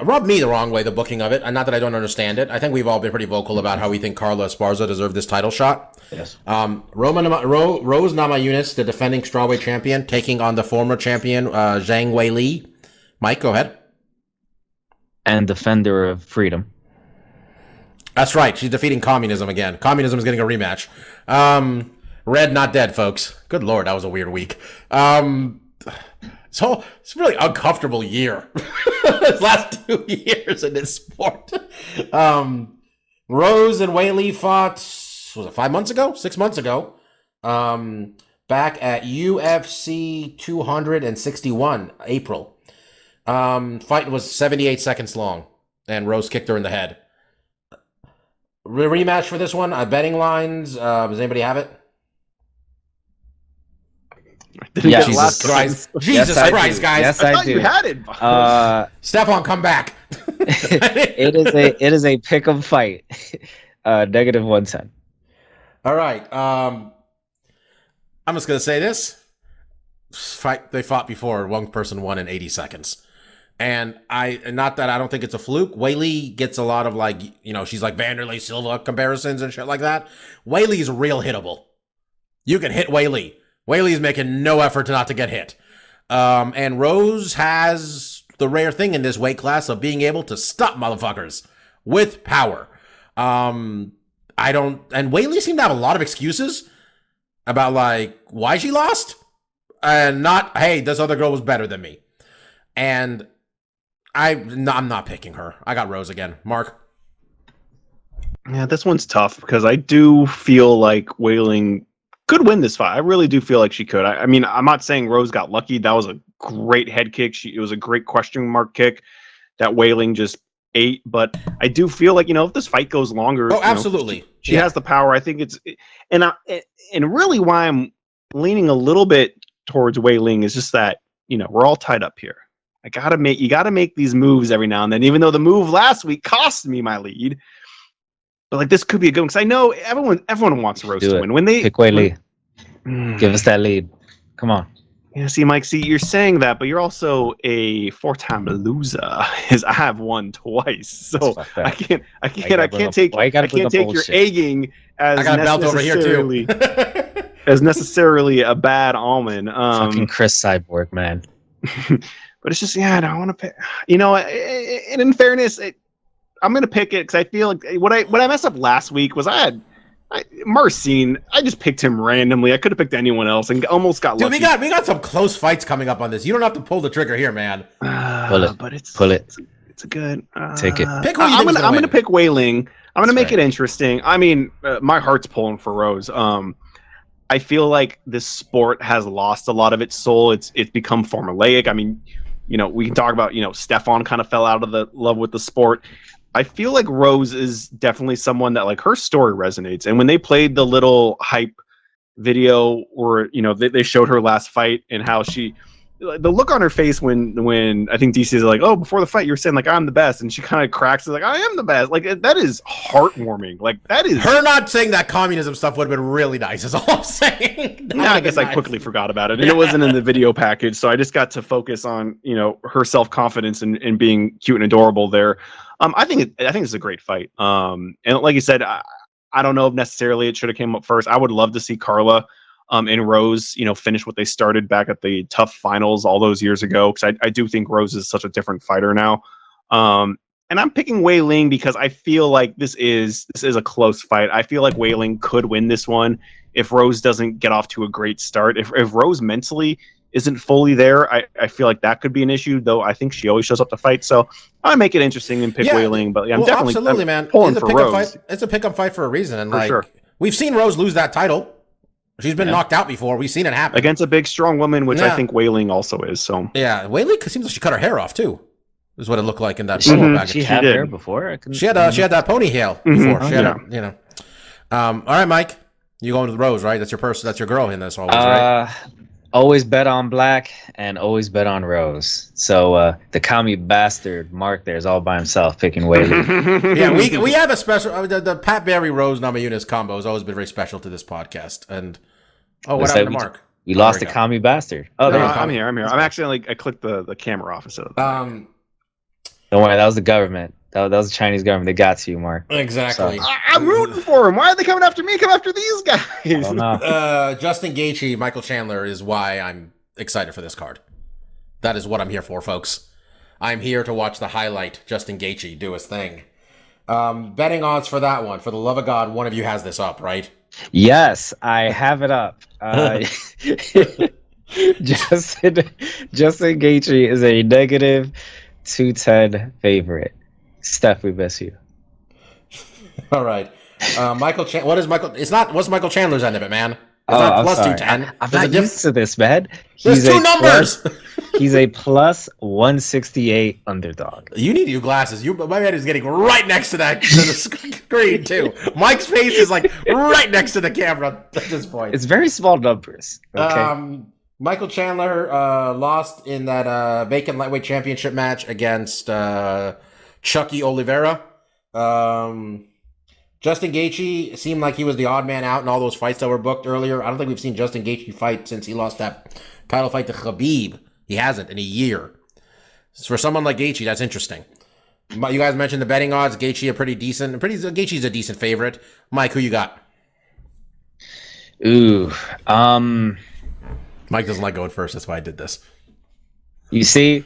rubbed me the wrong way, the booking of it. And not that I don't understand it. I think we've all been pretty vocal about how we think Carla Esparza deserved this title shot. Yes. Rose Namajunas, the defending strawweight champion, taking on the former champion, Zhang Weili. Mike, go ahead. And defender of freedom. That's right. She's defeating communism again. Communism is getting a rematch. Red, not dead, folks. Good Lord, that was a weird week. So it's a really uncomfortable year. This last 2 years in this sport. Rose and Weili fought, was it 5 months ago? 6 months ago. Back at UFC 261, April. Fight was 78 seconds long, and Rose kicked her in the head. Rematch for this one, betting lines. Does anybody have it? Yes. Jesus Christ. Jesus Christ, guys. Yes, I I thought do. you had it. Stefan, come back. It is a pick 'em fight. Negative 110. All right. I'm just gonna say this. They fought before. One person won in 80 seconds. And not that I don't think it's a fluke. Weili gets a lot of she's like Vanderlei Silva comparisons and shit like that. Weili's real hittable. You can hit Weili. Weili's making no effort not to get hit. And Rose has the rare thing in this weight class of being able to stop motherfuckers with power. And Weili seemed to have a lot of excuses about why she lost. And not, hey, this other girl was better than me. And I'm not picking her. I got Rose again. Mark? Yeah, this one's tough because I do feel like Weili could win this fight. I really do feel like she could. I mean, I'm not saying Rose got lucky. That was a great head kick. It was a great question mark kick that Wei Ling just ate. But I do feel like, if this fight goes longer, absolutely, she has the power. I think and really why I'm leaning a little bit towards Wei Ling is just that we're all tied up here. You gotta make these moves every now and then. Even though the move last week cost me my lead. But like this could be a good one because I know everyone wants Rose to win. When they pick Wei Lee, give us that lead. Come on. Yeah, see, Mike. You're saying that, but you're also a 4-time loser. I have won twice, so I can't take your egging as I got a belt over here too. as necessarily a bad omen. Fucking Chris Cyborg, man. But it's just I don't want to pick. And in fairness, I'm gonna pick it because I feel like what I messed up last week was Marcin. I just picked him randomly. I could have picked anyone else and almost got lucky. Dude, we got some close fights coming up on this. You don't have to pull the trigger here, man. Pull it. But pull it. It's a good. Take it. Pick who you I'm gonna pick Wei Ling. I'm gonna make right. it interesting. I mean, my heart's pulling for Rose. I feel like this sport has lost a lot of its soul. It's become formulaic. I mean, we can talk about Stefan kind of fell out of the love with the sport. I feel like Rose is definitely someone that like her story resonates. And when they played the little hype video where, they showed her last fight and how the look on her face when I think DC is like, oh, before the fight, you were saying like, I'm the best. And she kind of cracks. Like, I am the best. Like that is heartwarming. Like that is her not saying that communism stuff would have been really nice is all I'm saying. I guess I quickly forgot about it. And it wasn't in the video package. So I just got to focus on, her self-confidence and being cute and adorable there. I think it's a great fight. And like you said, I don't know if necessarily it should have came up first. I would love to see Carla and Rose, finish what they started back at the Tough Finals all those years ago. Because I do think Rose is such a different fighter now. And I'm picking Wei Ling because I feel like this is a close fight. I feel like Wei Ling could win this one if Rose doesn't get off to a great start. If Rose mentally isn't fully there, I feel like that could be an issue, though I think she always shows up to fight. So I make it interesting and pick Wei Ling, but I'm definitely man. pulling for Rose. It's a pick-up fight for a reason. And for sure. We've seen Rose lose that title. She's been knocked out before. We've seen it happen. Against a big, strong woman, which I think Wei Ling also is. So yeah, Wei Ling seems like she cut her hair off, too. Is what it looked like in that promo package. She had hair before? She had that ponytail before. All right, Mike. You going to the Rose, right? That's your person. That's your girl in this always, right? Always bet on black and always bet on Rose. So the commie bastard Mark there is all by himself picking Wei Ling. Yeah, we have a special. The Pat Barry Rose Namajunas combo has always been very special to this podcast. And what happened to Mark? We lost the commie bastard. Oh, no, I'm here. I'm actually I clicked the camera off instead of Don't worry, that was the government. That was the Chinese government. They got to you, Mark. Exactly. So, I'm rooting for him. Why are they coming after me? Come after these guys. Justin Gaethje, Michael Chandler is why I'm excited for this card. That is what I'm here for, folks. I'm here to watch the highlight Justin Gaethje do his thing. Betting odds for that one. For the love of God, one of you has this up, right? Yes, I have it up. Justin Gaethje is a negative 210 favorite. Steph, we miss you. All right. Michael what is Michael? What's Michael Chandler's end of it, man? It's not plus 210. I'm not used to this, man. There's two numbers. He's a plus 168 underdog. You need new glasses. My head is getting right next to the screen, too. Mike's face is like right next to the camera at this point. It's very small numbers. Okay. Michael Chandler lost in that vacant lightweight championship match against Chucky Oliveira. Justin Gaethje seemed like he was the odd man out in all those fights that were booked earlier. I don't think we've seen Justin Gaethje fight since he lost that title fight to Khabib. He hasn't in a year. So for someone like Gaethje, that's interesting. You guys mentioned the betting odds. Gaethje Gaethje's a decent favorite. Mike, who you got? Ooh, Mike doesn't like going first. That's why I did this. You see,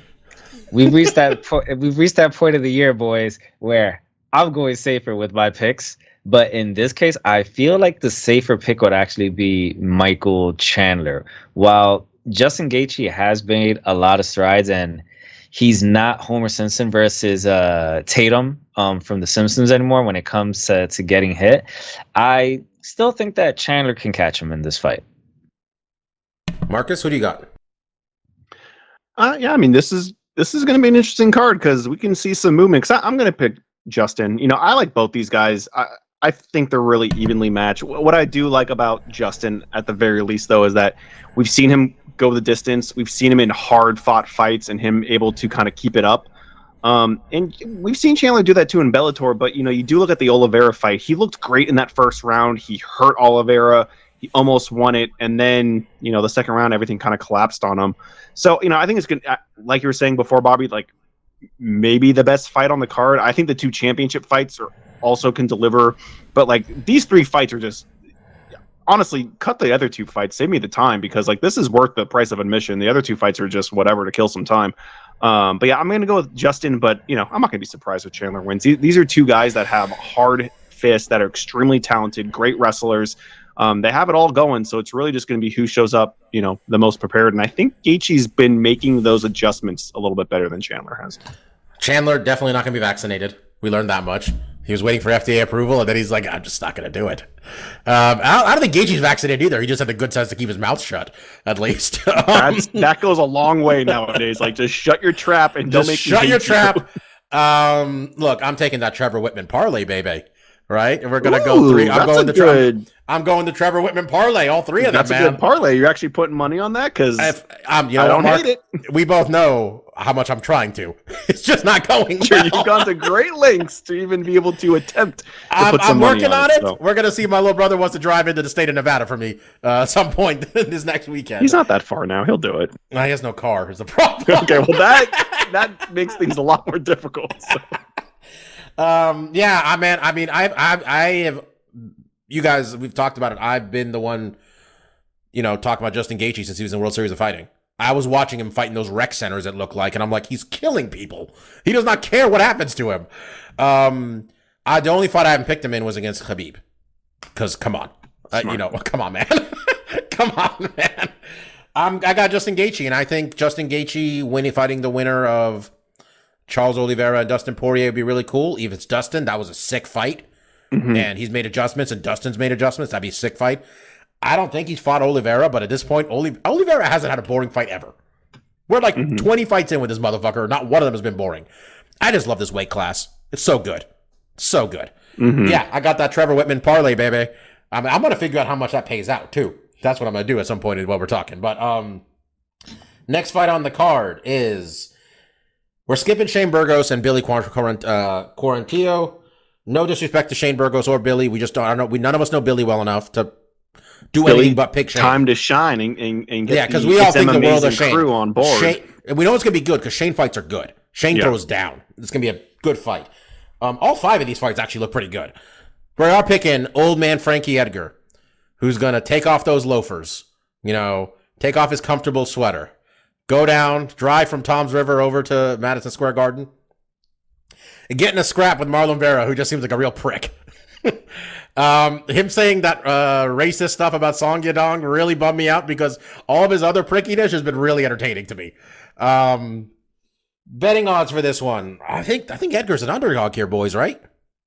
we've reached that point of the year, boys, where I'm going safer with my picks. But in this case, I feel like the safer pick would actually be Michael Chandler. While Justin Gaethje has made a lot of strides, and he's not Homer Simpson versus Tatum from The Simpsons anymore when it comes to getting hit, I still think that Chandler can catch him in this fight. Marcus, who do you got? Yeah, I mean, this is going to be an interesting card because we can see some movement. Because I'm going to pick Justin. I like both these guys. I think they're really evenly matched. What I do like about Justin, at the very least, though, is that we've seen him go the distance. We've seen him in hard-fought fights and him able to kind of keep it up. And we've seen Chandler do that too in Bellator. But you do look at the Oliveira fight. He looked great in that first round. He hurt Oliveira. He almost won it, and then the second round, everything kind of collapsed on him. So I think it's good. Like you were saying before, Bobby, like maybe the best fight on the card. I think the 2 championship fights also can deliver, but like these 3 fights are just honestly cut the other 2 fights. Save me the time because like this is worth the price of admission. The other 2 fights are just whatever to kill some time. But yeah, I'm gonna go with Justin. But I'm not gonna be surprised if Chandler wins. These are 2 guys that have hard fists, that are extremely talented, great wrestlers. They have it all going, so it's really just going to be who shows up, the most prepared. And I think Gaethje's been making those adjustments a little bit better than Chandler has. Chandler definitely not going to be vaccinated. We learned that much. He was waiting for FDA approval, and then he's like, I'm just not going to do it. I don't think Gaethje's vaccinated either. He just had the good sense to keep his mouth shut, at least. That goes a long way nowadays. Like, just shut your trap and don't make shut your trap. Look, I'm taking that Trevor Whitman parlay, baby. Right, and we're gonna go 3. I'm going the Trevor Whitman parlay. All 3 of them. That's a good parlay. You're actually putting money on that because I don't hate it. We both know how much I'm trying to. It's just not going. Sure, well. You've gone to great lengths to even be able to attempt. I'm working on it. So. We're gonna see if my little brother wants to drive into the state of Nevada for me at some point this next weekend. He's not that far now. He'll do it. No, he has no car. Is the problem? Okay, well that makes things a lot more difficult. So. Yeah, I have, you guys, we've talked about it. I've been the one, talking about Justin Gaethje since he was in the World Series of Fighting. I was watching him fight in those rec centers, it looked like, and I'm like, he's killing people. He does not care what happens to him. The only fight I haven't picked him in was against Khabib. Because, come on. Come on, man. Come on, man. I got Justin Gaethje, and I think Justin Gaethje fighting the winner of Charles Oliveira and Dustin Poirier would be really cool. If it's Dustin, that was a sick fight. Mm-hmm. And he's made adjustments, and Dustin's made adjustments. That'd be a sick fight. I don't think he's fought Oliveira, but at this point, Oliveira hasn't had a boring fight ever. We're like 20 fights in with this motherfucker. Not one of them has been boring. I just love this weight class. It's so good. So good. Mm-hmm. Yeah, I got that Trevor Whitman parlay, baby. I'm going to figure out how much that pays out, too. That's what I'm going to do at some point while we're talking. But next fight on the card is... We're skipping Shane Burgos and Billy Quarantillo. No disrespect to Shane Burgos or Billy. We just don't. I don't know. None of us know Billy well enough to do anything but pick Shane. Time to shine and get because we all think the world of Shane. Crew on board. And we know it's gonna be good because Shane fights are good. Shane throws down. It's gonna be a good fight. All 5 of these fights actually look pretty good. We are picking old man Frankie Edgar, who's gonna take off those loafers. Take off his comfortable sweater. Go down, drive from Tom's River over to Madison Square Garden, and get in a scrap with Marlon Vera, who just seems like a real prick. Him saying that racist stuff about Song Yadong really bummed me out because all of his other prickiness has been really entertaining to me. Betting odds for this one, I think Edgar's an underdog here, boys, right?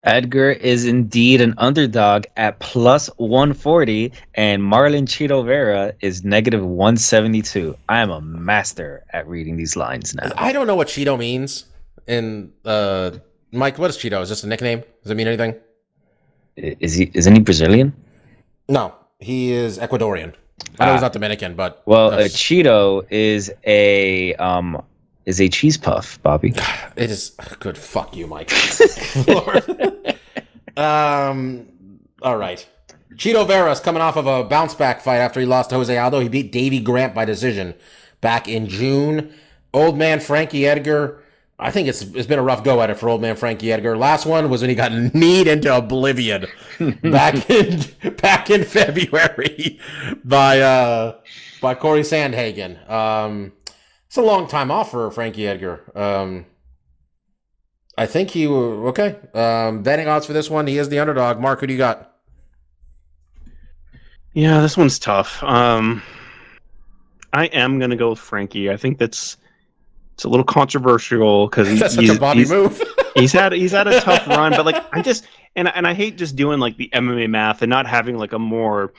Edgar is indeed an underdog at plus 140, and Marlon Chito Vera is negative 172. I am a master at reading these lines now. I don't know what Chito means. And Mike, what is Chito? Is this a nickname? Does it mean anything? Isn't he Brazilian? No, he is Ecuadorian. I know he's not Dominican, but a Cheeto is a cheese puff, Bobby. It is good. Fuck you, Mike. Lord. All right. Chito Vera is coming off of a bounce back fight after he lost to Jose Aldo. He beat Davey Grant by decision back in June. Old man Frankie Edgar. I think it's been a rough go at it for old man Frankie Edgar. Last one was when he got kneed into oblivion back in February by Corey Sandhagen. It's a long time off for Frankie Edgar. I think he okay. Betting odds for this one, he is the underdog. Mark, who do you got? Yeah, this one's tough. I am gonna go with Frankie. I think it's a little controversial because that's such a Bobby move. He's had a tough run, but like I just and I hate just doing like the MMA math and not having like a more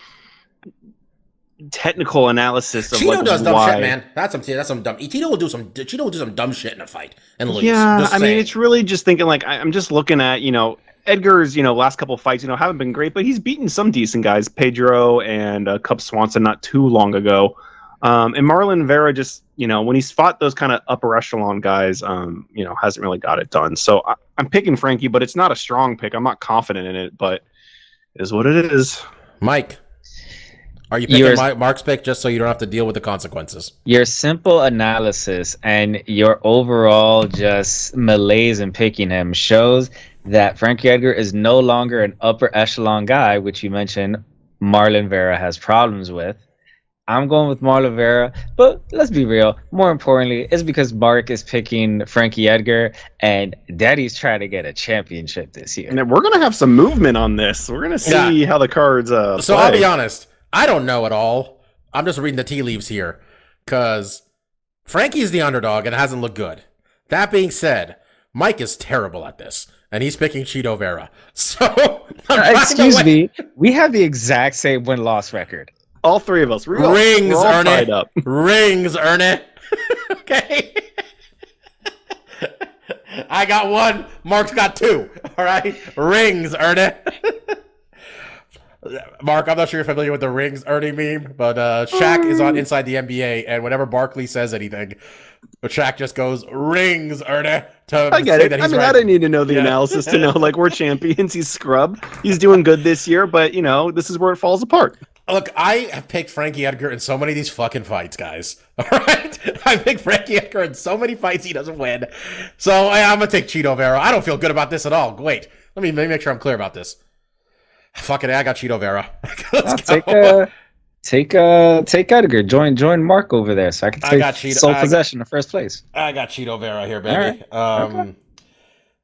technical analysis of Cheeto like does why. dumb shit, man. That's some dumb. Cheeto will do some dumb shit in a fight and lose. Yeah, Just I mean, saying. it's really just thinking like I'm just looking at Edgar's last couple of fights haven't been great, but he's beaten some decent guys, Pedro and Cub Swanson not too long ago, and Marlon Vera just when he's fought those kind of upper echelon guys, hasn't really got it done. So I'm picking Frankie, but it's not a strong pick. I'm not confident in it, but it is what it is. Mike, are you picking Mark's pick just so you don't have to deal with the consequences? Your simple analysis and your overall just malaise in picking him shows that Frankie Edgar is no longer an upper echelon guy, which you mentioned Marlon Vera has problems with. I'm going with Marlon Vera, but let's be real. More importantly, it's because Mark is picking Frankie Edgar, and Daddy's trying to get a championship this year. And we're gonna have some movement on this. We're gonna see how the cards. So play. I'll be honest. I don't know at all. I'm just reading the tea leaves here, because Frankie's the underdog and it hasn't looked good. That being said, Mike is terrible at this, and he's picking Cheeto Vera. So excuse me, we have the exact same win-loss record. All three of us. We're all tied up. Rings, Ernest. Okay. I got one. Mark's got two. All right. Rings, Ernest. Mark, I'm not sure you're familiar with the Rings Ernie meme, but Shaq is on Inside the NBA, and whenever Barkley says anything, Shaq just goes, Rings, Ernie. I get it. I mean, right. I didn't need to know the analysis to know, like, we're champions. He's scrubbed. He's doing good this year, but, this is where it falls apart. Look, I have picked Frankie Edgar in so many of these fucking fights, guys. All right? I picked Frankie Edgar in so many fights he doesn't win. So I'm going to take Cheeto Vera. I don't feel good about this at all. Wait, let me make sure I'm clear about this. Fuck it, I got Cheeto Vera. Take Edgar. Join Mark over there, so I can take sole possession in first place. I got Cheeto Vera here, baby. All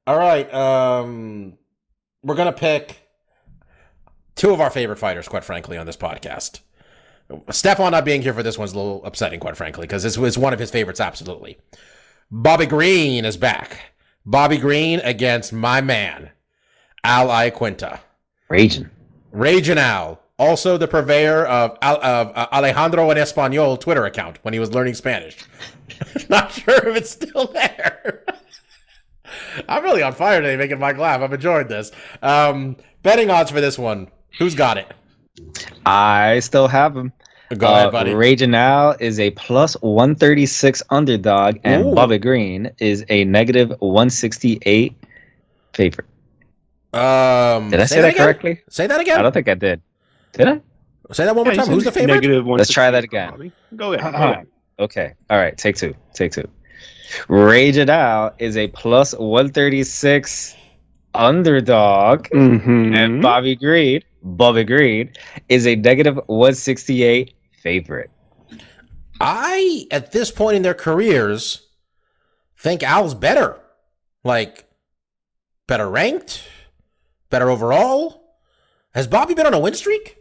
right. We're gonna pick two of our favorite fighters, quite frankly, on this podcast. Stefan not being here for this one's a little upsetting, quite frankly, because this was one of his favorites, absolutely. Bobby Green is back. Bobby Green against my man, Al Iaquinta. Raging Al. Also the purveyor of Alejandro en Espanol Twitter account when he was learning Spanish. Not sure if it's still there. I'm really on fire today making Mike laugh. I'm enjoying this. Betting odds for this one. Who's got it? I still have him. Go ahead, buddy. Raging Al is a plus 136 underdog, and Bobby Green is a negative 168 favorite. Did I say that correctly? Say that again. I don't think I did. Did I? Say that one more time. Who's the favorite? Let's try that again. Go ahead. Okay. All right. Take two. Raging Al is a plus 136 underdog, and Bobby Green is a negative 168 favorite. I, at this point in their careers, think Al's better. Like, better ranked, better overall. Has Bobby been on a win streak?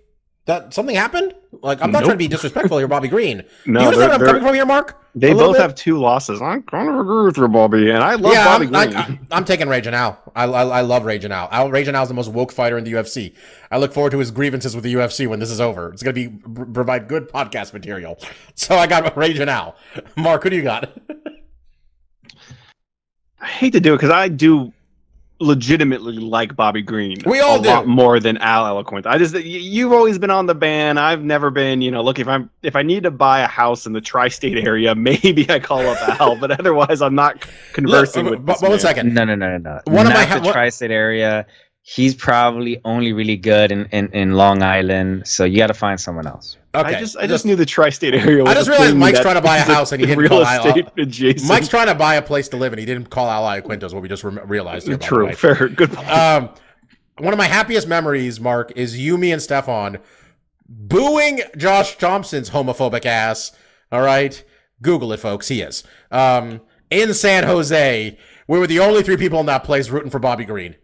That something happened? Like, I'm not trying to be disrespectful here, Bobby Green. No, you understand where I'm coming from here, Mark? They both have 2 losses. I'm kind of agree with you, Bobby, and I love Bobby Green. I'm taking Raging Al. I love Raging Al. Raging Al is the most woke fighter in the UFC. I look forward to his grievances with the UFC when this is over. It's going to provide good podcast material. So I got Raging Al. Mark, who do you got? I hate to do it because I do legitimately like Bobby Green. We all do. A lot more than Al Iaquinta. You've always been on the ban. I've never been. Look, if I need to buy a house in the tri-state area, maybe I call up Al. But otherwise, I'm not conversing with. But 1 second. No. The tri-state area. He's probably only really good in Long Island, so you got to find someone else. Okay. I just knew the tri-state area. I just realized Mike's trying to buy a house and he didn't call Al. Adjacent. Mike's trying to buy a place to live and he didn't call Al Iaquinta, is what we just realized. Here, True, fair, good point. One of my happiest memories, Mark, is you, me, and Stefan booing Josh Thompson's homophobic ass. All right, Google it, folks. He is in San Jose. We were the only 3 people in that place rooting for Bobby Green.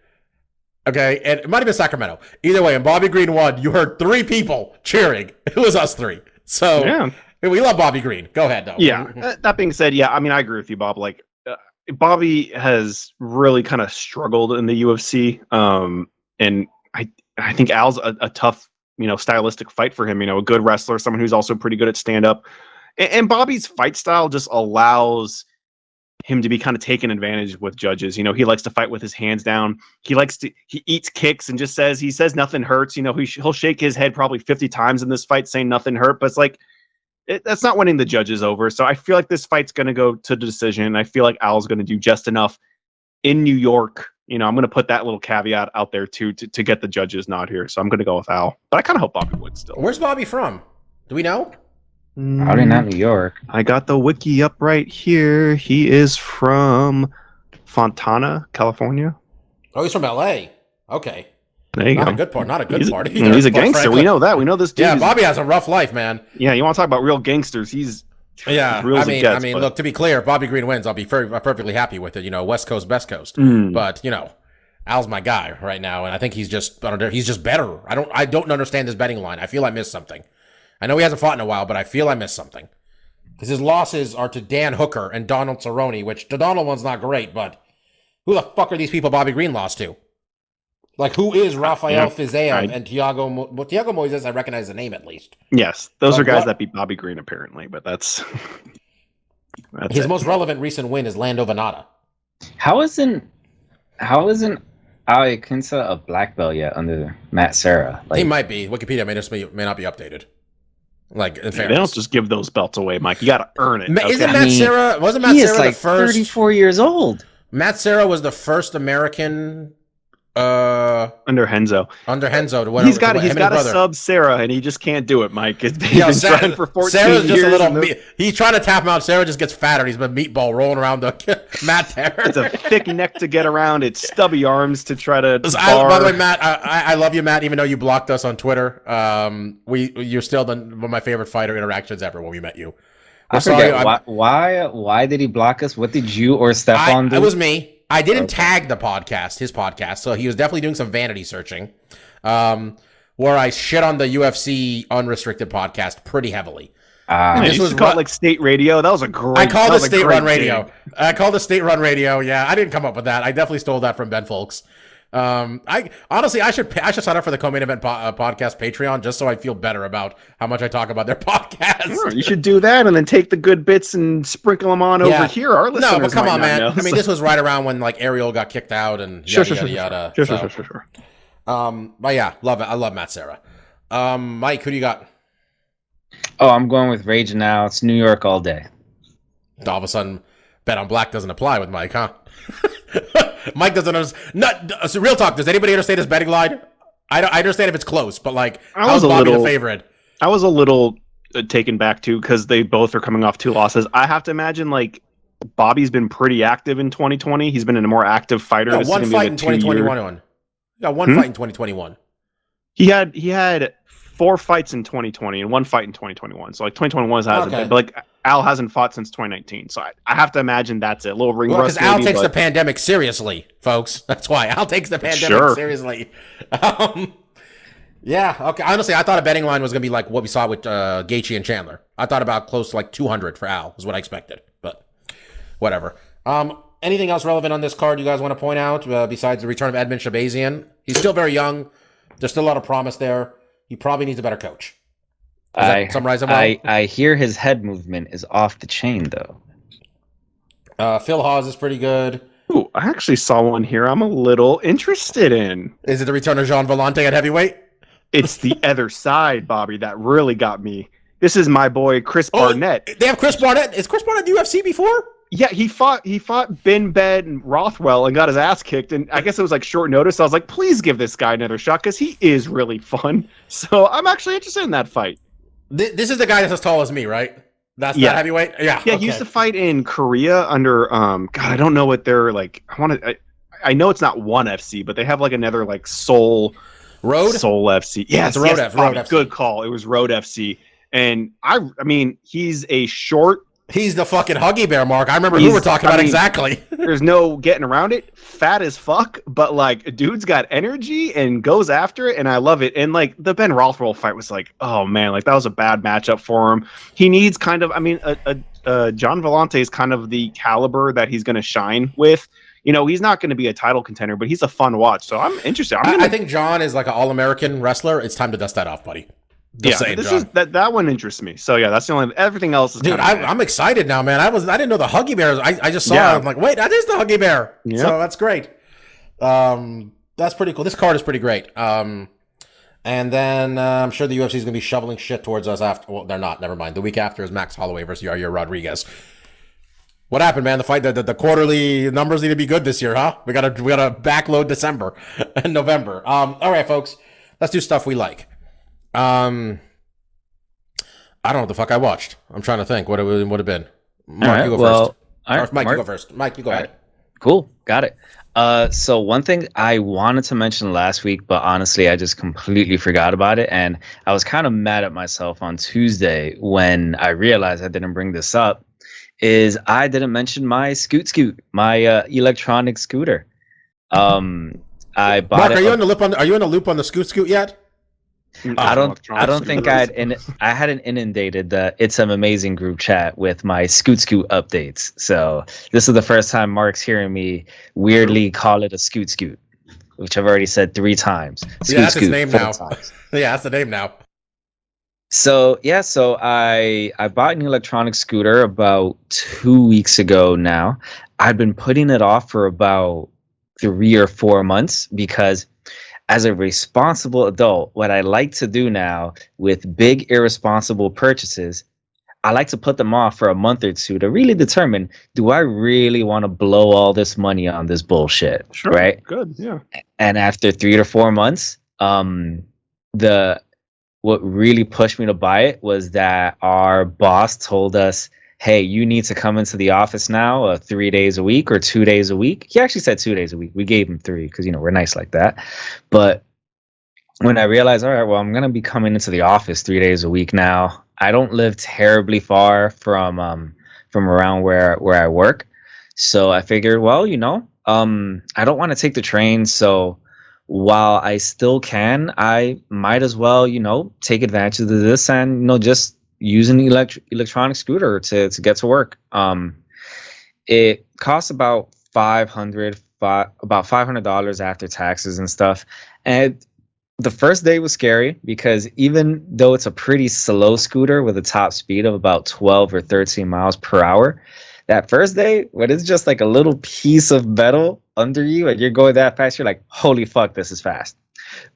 Okay, and it might have been Sacramento. Either way, and Bobby Green won. You heard 3 people cheering. It was us 3. So we love Bobby Green. Go ahead, though. Yeah. That being said, I mean, I agree with you, Bob. Like, Bobby has really kind of struggled in the UFC, and I think Al's a tough, stylistic fight for him. A good wrestler, someone who's also pretty good at stand up, and Bobby's fight style just allows him to be kind of taken advantage with judges. He likes to fight with his hands down. He eats kicks and just he says nothing hurts. He'll shake his head probably 50 times in this fight saying nothing hurt, but it's like, that's not winning the judges over. So I feel like this fight's going to go to the decision. I feel like Al's going to do just enough in New York. I'm going to put that little caveat out there too, to get the judges nod here. So I'm going to go with Al, but I kind of hope Bobby wins still. Where's Bobby from? Do we know? Probably not New York. I got the wiki up right here. He is from Fontana, California. Oh, he's from LA. Okay. There you not go. A good part. Not a good part. He's a gangster. Frankly, we know that. We know this dude. Yeah, Bobby has a rough life, man. Yeah, you want to talk about real gangsters? He's real as it gets, look, to be clear, if Bobby Green wins, I'll be perfectly happy with it. West Coast, best coast. But Al's my guy right now, and I think he's just better. I don't understand this betting line. I feel I missed something. I know he hasn't fought in a while, but I feel I missed something. Because his losses are to Dan Hooker and Donald Cerrone, which the Donald one's not great, but who the fuck are these people Bobby Green lost to? Like, who is Rafael Fiziev and Thiago Moises? I recognize the name at least. Yes, those are guys that beat Bobby Green, apparently, but that's his most relevant recent win is Lando Venata. How isn't Ali Kinsa a black belt yet under Matt Serra? He might be. Wikipedia may not be updated. Like, in fairness. They don't just give those belts away, Mike. You got to earn it. Isn't Matt Serra? Wasn't Matt Serra the first? 34 years old. Matt Serra was the first American. Under Henzo to win. He's got a sub Sarah, and he just can't do it, Mike. He's been trying for 14 Sarah's years. Just a little he's trying to tap him out. Sarah just gets fatter. He's been meatball rolling around the Matt Terror. It's a thick neck to get around. It's stubby arms to try to. By the way, Matt, I love you, Matt. Even though you blocked us on Twitter, you're still one of my favorite fighter interactions ever when we met you. Why did he block us? What did you or Stefan do? It was me. I didn't tag his podcast, so he was definitely doing some vanity searching, where I shit on the UFC unrestricted podcast pretty heavily. This was called like state radio. That was a great. I called it state run radio. I called it state run radio. Yeah, I didn't come up with that. I definitely stole that from Ben Folks. I honestly, I should sign up for the co-main event podcast Patreon just so I feel better about how much I talk about their podcast. Sure, you should do that and then take the good bits and sprinkle them on over here. Our listeners no, but come on, man. Know, I mean, this was right around when like Ariel got kicked out and yada yada. Sure. But yeah, love it. I love Matt Serra. Mike, who do you got? Oh, I'm going with Rage now. It's New York all day. All of a sudden, Bet on Black doesn't apply with Mike, huh? Mike doesn't understand. So real talk, does anybody understand his betting line? I understand if it's close, but like, how's Bobby the favorite? I was a little taken back too because they both are coming off 2 losses. I have to imagine like Bobby's been pretty active in 2020. He's been a more active fighter. Yeah, one fight in 2021. Got one fight in 2021. He had 4 fights in 2020 and 1 fight in 2021. So like 2021 hasn't been, but like Al hasn't fought since 2019. So I have to imagine that's it. A little ring rust. Because Al takes the pandemic seriously, folks. That's why Al takes the pandemic seriously. Yeah. Okay. Honestly, I thought a betting line was going to be like what we saw with Gaethje and Chandler. I thought about close to like 200 for Al is what I expected, but whatever. Anything else relevant on this card you guys want to point out besides the return of Edmund Shabazian? He's still very young. There's still a lot of promise there. He probably needs a better coach. Does that summarize him well? I hear his head movement is off the chain, though. Phil Hawes is pretty good. Ooh, I actually saw one here I'm a little interested in. Is it the return of Jean Volante at heavyweight? It's the other side, Bobby, that really got me. This is my boy Chris Barnett. They have Chris Barnett. Is Chris Barnett UFC before? Yeah, he fought Ben Bed and Rothwell and got his ass kicked, and I guess it was like short notice. So I was like, please give this guy another shot because he is really fun. So I'm actually interested in that fight. This is the guy that's as tall as me, right? That's that heavyweight? Yeah. Yeah, he used to fight in Korea under God, I don't know what they're like. I know it's not ONE FC, but they have like another like Seoul FC. Yeah, it's Road FC. Good call. It was Road FC. And I mean, he's a short He's the fucking Huggy Bear, Mark. I remember who we're talking about exactly. There's no getting around it. Fat as fuck, but like, dude's got energy and goes after it, and I love it. And like, the Ben Rothwell fight was like, oh man, like that was a bad matchup for him. He needs kind of, I mean, John Vellante is kind of the caliber that he's going to shine with. You know, he's not going to be a title contender, but he's a fun watch. So I'm interested. I think John is like an all-American wrestler. It's time to dust that off, buddy. That one interests me. So yeah, that's the only. Everything else is. Dude, I'm excited now, man. I didn't know the Huggy Bear. I just saw it. I'm like, wait, that is the Huggy Bear. Yep. So that's great. That's pretty cool. This card is pretty great. And then I'm sure the UFC is going to be shoveling shit towards us after. Well, they're not. Never mind. The week after is Max Holloway versus Yair Rodriguez. What happened, man? The fight, the quarterly numbers need to be good this year, huh? We gotta backload December and November. All right, folks, let's do stuff we like. I don't know what the fuck I watched. I'm trying to think what it would have been. Mark, you go first. Right, Mike, you go first. Mike, you go ahead. Cool, got it. So one thing I wanted to mention last week, but honestly, I just completely forgot about it, and I was kind of mad at myself on Tuesday when I realized I didn't bring this up. Is I didn't mention my Scoot, my electronic scooter. I bought Mark, it. Are you in the loop on the Scoot yet? I don't think I hadn't inundated the It's MMAzing group chat with my Scoot updates. So this is the first time Mark's hearing me weirdly call it a Scoot, which I've already said 3 times. Yeah, that's his name now. Yeah, that's the name now. So I bought an electronic scooter about 2 weeks ago now. I've been putting it off for about 3 or 4 months because as a responsible adult, what I like to do now with big irresponsible purchases, I like to put them off for a month or two to really determine, do I really want to blow all this money on this bullshit? Sure. Right? Good. Yeah. And after 3 to 4 months, what really pushed me to buy it was that our boss told us, hey, you need to come into the office now 3 days a week or 2 days a week. He actually said 2 days a week. We gave him 3 because, we're nice like that. But when I realized, all right, well, I'm going to be coming into the office 3 days a week now. I don't live terribly far from around where I work. So I figured, well, I don't want to take the train. So while I still can, I might as well, take advantage of this and, just use an electronic scooter to get to work. It costs about $500 after taxes and stuff. And the first day was scary because even though it's a pretty slow scooter with a top speed of about 12 or 13 miles per hour, that first day, when it's just like a little piece of metal under you and you're going that fast, you're like, holy fuck, this is fast.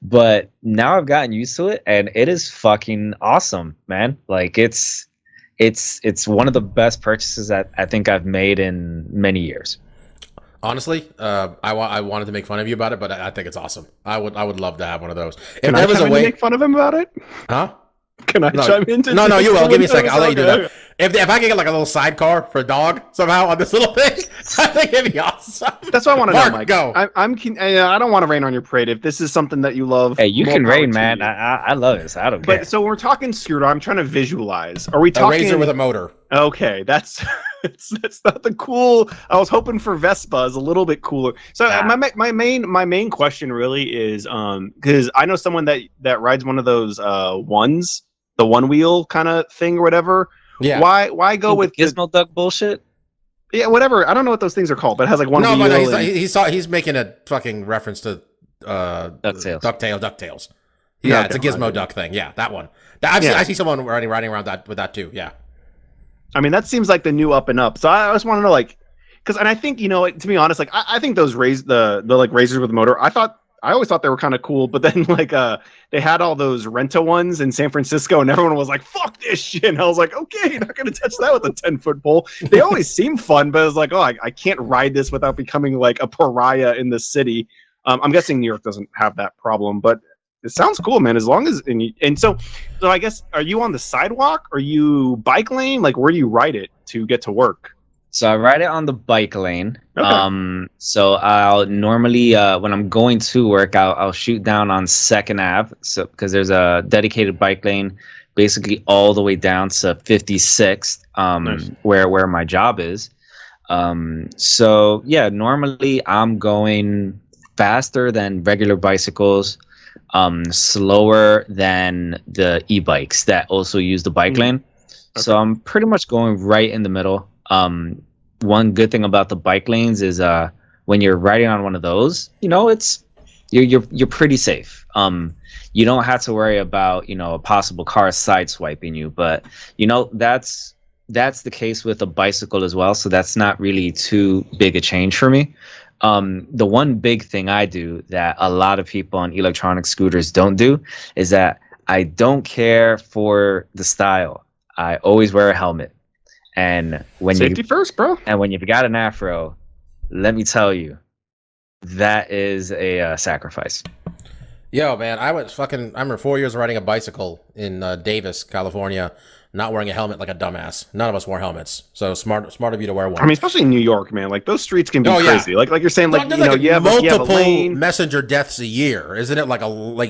But now I've gotten used to it and it is fucking awesome, man. Like it's one of the best purchases that I think I've made in many years. Honestly, I wanted to make fun of you about it, but I think it's awesome. I would love to have one of those. If Can there I was chime a way in to make fun of him about it? Huh? Can I chime in? No, you will. Give me a second. I'll let you do that. If I can get like a little sidecar for a dog somehow on this little thing, I think it'd be awesome. That's what I want to know, Mike. Go. I don't want to rain on your parade. If this is something that you love, hey, you can rain, man. I love it. So I don't care. But so we're talking scooter. I'm trying to visualize. Are we talking a razor with a motor? Okay, that's not the cool. I was hoping for Vespa is a little bit cooler. So my main question really is because I know someone that rides one of those ones. The one wheel kind of thing or whatever. Yeah. Why go with Gizmo Duck bullshit? Yeah, whatever. I don't know what those things are called, but it has like one wheel. No, he's making a fucking reference to DuckTales. Yeah, it's a Gizmo Duck thing. Yeah, that one. I see someone riding around with that too. Yeah. I mean, that seems like the new up and up. So I just want to know, like, and I think to be honest, like I think those the like razors with motor. I always thought they were kind of cool, but then like they had all those Renta ones in San Francisco, and everyone was like, "Fuck this shit!" And I was like, "Okay, not gonna touch that with a 10-foot pole." They always seem fun, but I was like, "Oh, I can't ride this without becoming like a pariah in the city." I'm guessing New York doesn't have that problem, but it sounds cool, man. As long as so I guess, are you on the sidewalk? Are you bike lane? Like, where do you ride it to get to work? So I ride it on the bike lane. Okay. So I'll normally, when I'm going to work, I'll shoot down on 2nd Ave. So because there's a dedicated bike lane basically all the way down to 56th, Nice. where my job is. So yeah, normally I'm going faster than regular bicycles, slower than the e-bikes that also use the bike lane. So I'm pretty much going right in the middle. One good thing about the bike lanes is when you're riding on one of those, it's you're pretty safe. You don't have to worry about a possible car side swiping you, but that's the case with a bicycle as well. So that's not really too big a change for me. The one big thing I do that a lot of people on electronic scooters don't do is that I don't care for the style. I always wear a helmet. And when Safety first, bro. And when you've got an afro, let me tell you, that is a sacrifice. Yo, man, I remember 4 years riding a bicycle in Davis, California, not wearing a helmet like a dumbass. None of us wore helmets, so smart of you to wear one. I mean, especially in New York, man. Like those streets can be crazy. Yeah. Like you're saying, like you have multiple a lane. messenger deaths a year, isn't it? Like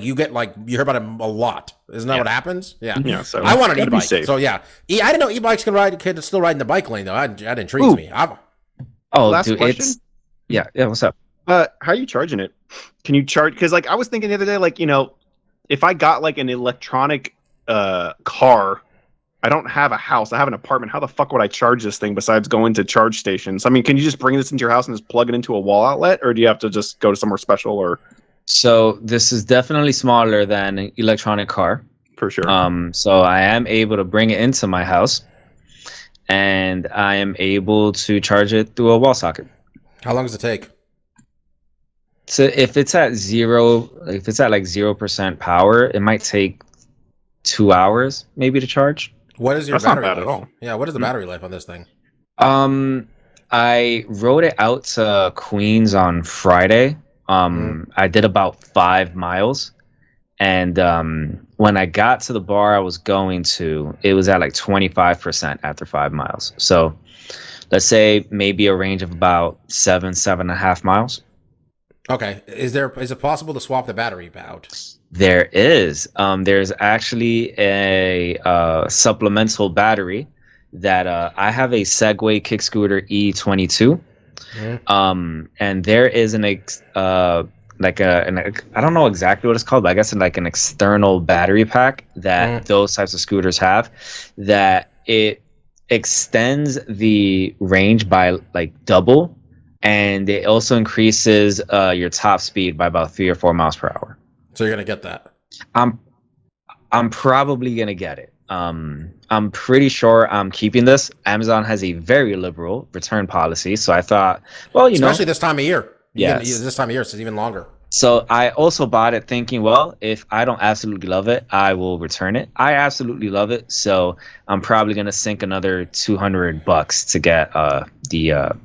you get you hear about it a lot. Isn't that what happens? Yeah. Yeah. So I want an e-bike. So yeah, I didn't know e-bikes can still ride in the bike lane though. That intrigues me. Last dude, question? Yeah. What's up? How are you charging it? Can you charge? Because I was thinking the other day, if I got an electronic car, I don't have a house. I have an apartment. How the fuck would I charge this thing besides going to charge stations? I mean, can you just bring this into your house and just plug it into a wall outlet, or do you have to just go to somewhere special? Or so this is definitely smaller than an electronic car, for sure. So I am able to bring it into my house, and I am able to charge it through a wall socket. How long does it take? So if it's at 0% power, it might take 2 hours maybe to charge. What is your That's not battery bad life? at all. Yeah, what is the battery life on this thing? I rode it out to Queens on Friday. I did about 5 miles, and when I got to the bar I was going to, it was at 25% after 5 miles. So let's say maybe a range of about 7.5 miles. Okay. Is it possible to swap the battery out? There is. There's actually a supplemental battery that I have a Segway kick scooter E22. And there is I don't know exactly what it's called, but I guess an external battery pack that those types of scooters have, that it extends the range by double, and it also increases your top speed by about 3 or 4 miles per hour. So you're gonna get that? I'm probably gonna get it. I'm pretty sure I'm keeping this. Amazon has a very liberal return policy, so I thought, especially this time of year. Yes. This time of year, it's even longer. So I also bought it thinking, if I don't absolutely love it, I will return it. I absolutely love it, so I'm probably gonna sink another $200 to get the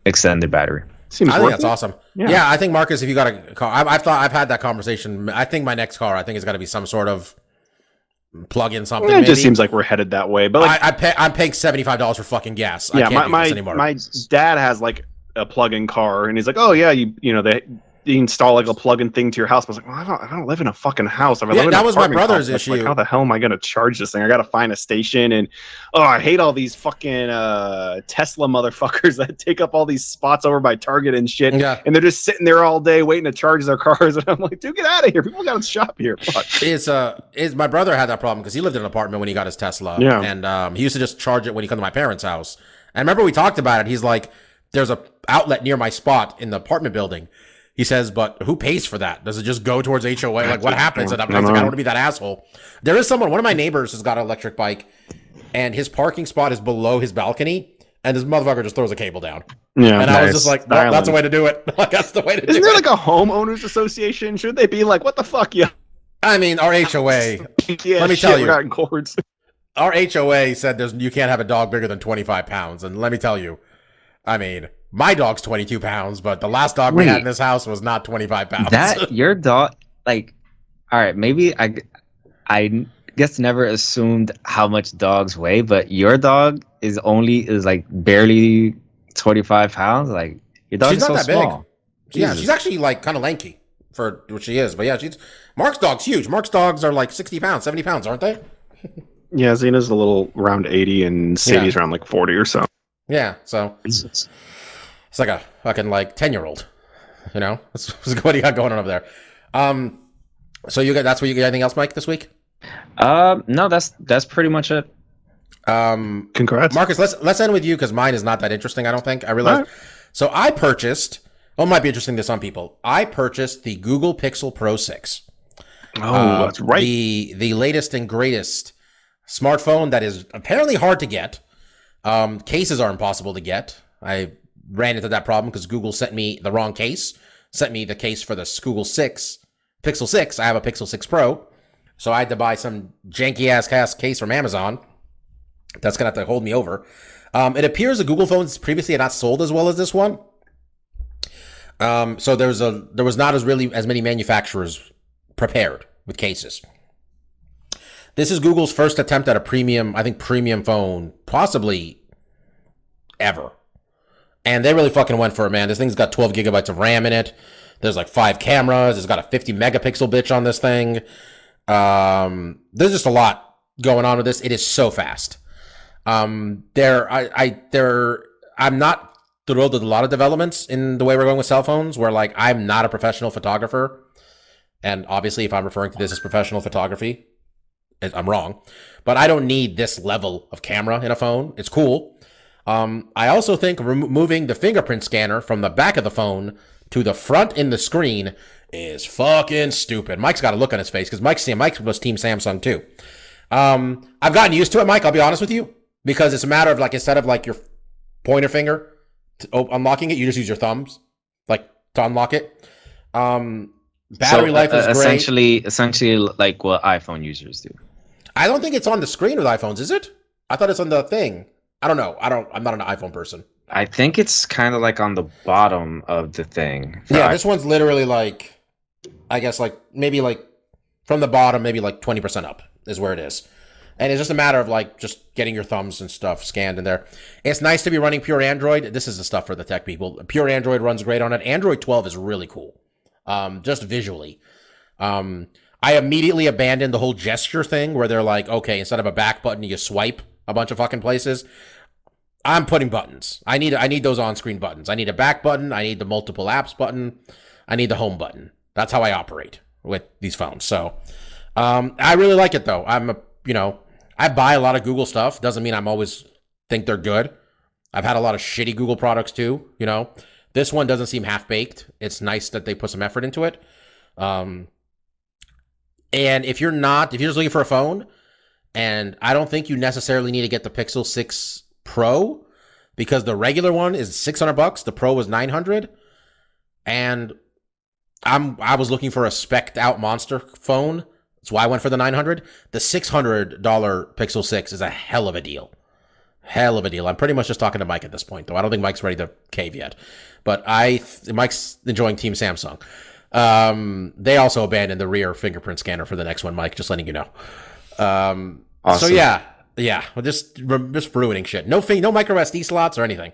extended battery. I think that's awesome. Yeah, I think Marcus, if you got a car, I've had that conversation. I think my next car, is got to be some sort of plug-in something. It just seems like we're headed that way. But I'm paying $75 for fucking gas. Yeah, I can't do this anymore. My dad has a plug-in car, and he's like, oh yeah, they install a plug-in thing to your house. I was like, well, I don't live in a fucking house. That was my brother's issue. How the hell am I going to charge this thing? I got to find a station, and I hate all these fucking Tesla motherfuckers that take up all these spots over by Target and shit. Yeah. And they're just sitting there all day waiting to charge their cars. And I'm like, dude, get out of here. People got to shop here. Fuck. My brother had that problem because he lived in an apartment when he got his Tesla. Yeah. And he used to just charge it when he come to my parents' house. And I remember we talked about it. He's like, there's a outlet near my spot in the apartment building. He says, but who pays for that? Does it just go towards HOA? What happens? And I'm like, I don't want to be that asshole. There is one of my neighbors has got an electric bike, and his parking spot is below his balcony, and this motherfucker just throws a cable down. Yeah, and I was just like, that's the way to do it. That's the way to do it. Isn't there a homeowners association? Should they be like, what the fuck, yeah? I mean, our HOA, let me tell you, our HOA said you can't have a dog bigger than 25 pounds. And let me tell you, I mean, my dog's 22 pounds, but the last dog we had in this house was not 25 pounds. That your dog, all right, maybe I guess never assumed how much dogs weigh, but your dog is barely 25 pounds. Your dog is so small. Yeah, she's actually kind of lanky for what she is. But yeah, Mark's dog's huge. Mark's dogs are 60 pounds, 70 pounds, aren't they? Yeah, Xena's a little around 80 and Sadie's around like 40 or so. Yeah, so it's like a fucking like 10-year-old. You know, what do you got going on over there? So you got that's what you got. Anything else, Mike, this week? No, that's pretty much it. Congrats, Marcus. Let's end with you because mine is not that interesting. I don't think I realized. Right. So I purchased. Well, it might be interesting to some people. I purchased the Google Pixel Pro 6. Oh, that's right. The latest and greatest smartphone that is apparently hard to get. Cases are impossible to get. I ran into that problem because Google sent me the wrong case. Sent me the case for the Google Pixel 6. I have a Pixel 6 Pro. So I had to buy some janky-ass case from Amazon. That's going to have to hold me over. It appears the Google phones previously had not sold as well as this one. So there was not as many manufacturers prepared with cases. This is Google's first attempt at a premium phone, possibly ever. And they really fucking went for it, man. This thing's got 12 gigabytes of RAM in it. There's like 5 cameras. It's got a 50 megapixel bitch on this thing. There's just a lot going on with this. It is so fast. I'm not thrilled with a lot of developments in the way we're going with cell phones, where like I'm not a professional photographer. And obviously if I'm referring to this as professional photography, I'm wrong. But I don't need this level of camera in a phone. It's cool. I also think removing the fingerprint scanner from the back of the phone to the front in the screen is fucking stupid. Mike's got a look on his face because Mike was Team Samsung too. I've gotten used to it, Mike. I'll be honest with you, because it's a matter of like instead of like your pointer finger unlocking it, you just use your thumbs like to unlock it. Battery life is great. Essentially, like what iPhone users do. I don't think it's on the screen with iPhones, is it? I thought it's on the thing. I don't know. I'm not an iPhone person. I think it's kind of like on the bottom of the thing. Yeah, this one's literally like, I guess like maybe like from the bottom, maybe like 20% up is where it is. And it's just a matter of like just getting your thumbs and stuff scanned in there. It's nice to be running pure Android. This is the stuff for the tech people. Pure Android runs great on it. Android 12 is really cool. Just visually. I immediately abandoned the whole gesture thing where they're like, okay, instead of a back button, you swipe a bunch of fucking places. I'm putting buttons. I need those on-screen buttons. I need a back button. I need the multiple apps button. I need the home button. That's how I operate with these phones. So, I really like it though. I buy a lot of Google stuff. Doesn't mean I'm always think they're good. I've had a lot of shitty Google products too. This one doesn't seem half-baked. It's nice that they put some effort into it. And if you're just looking for a phone, and I don't think you necessarily need to get the Pixel 6 Pro, because the regular one is $600, the Pro was $900, and I was looking for a spec'd out monster phone. That's why I went for the $900. The $600 Pixel 6 is a hell of a deal. Hell of a deal. I'm pretty much just talking to Mike at this point, though. I don't think Mike's ready to cave yet. But Mike's enjoying Team Samsung. They also abandoned the rear fingerprint scanner for the next one, Mike, just letting you know. Awesome. So yeah, we're just ruining shit. No micro SD slots or anything.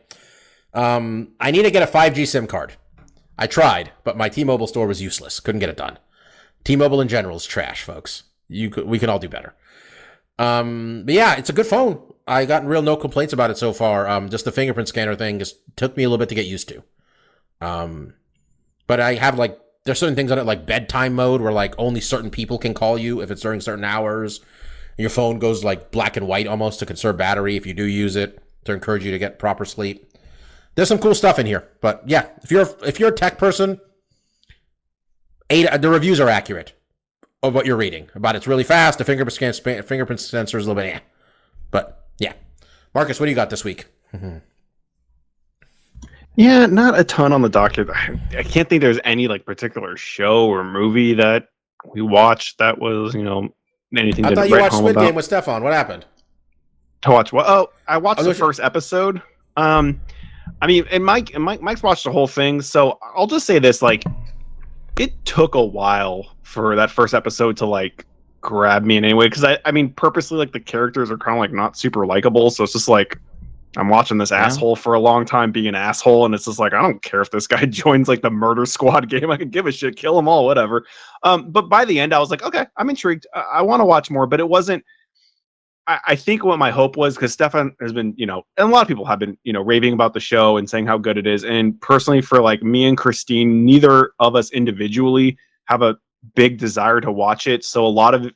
I need to get a 5G SIM card. I tried, but my T-Mobile store was useless. Couldn't get it done. T-Mobile in general is trash, folks. We can all do better. But yeah, it's a good phone. I got no complaints about it so far. Just the fingerprint scanner thing just took me a little bit to get used to. But I have there's certain things on it like bedtime mode where like only certain people can call you if it's during certain hours. Your phone goes like black and white almost to conserve battery if you do use it to encourage you to get proper sleep. There's some cool stuff in here, but yeah, if you're a tech person, the reviews are accurate of what you're reading about. It's really fast. The fingerprint sensor is a little bit, but yeah. Marcus, what do you got this week? Yeah, not a ton on the docket. I can't think there's any particular show or movie that we watched that was anything. I thought you watched Squid Game with Stefan. What happened? To watch what? Oh, I watched the first episode. Mike's watched the whole thing, so I'll just say this: it took a while for that first episode to grab me in any way, because I mean, purposely the characters are kind of not super likable, so it's just I'm watching this asshole for a long time being an asshole, and it's just I don't care if this guy joins the murder squad game. I could give a shit, kill them all, whatever. But by the end, I was okay, I'm intrigued. I want to watch more, but it wasn't I think what my hope was, because Stefan has been, and a lot of people have been, raving about the show and saying how good it is. And personally, for like me and Christine, neither of us individually have a big desire to watch it. So a lot of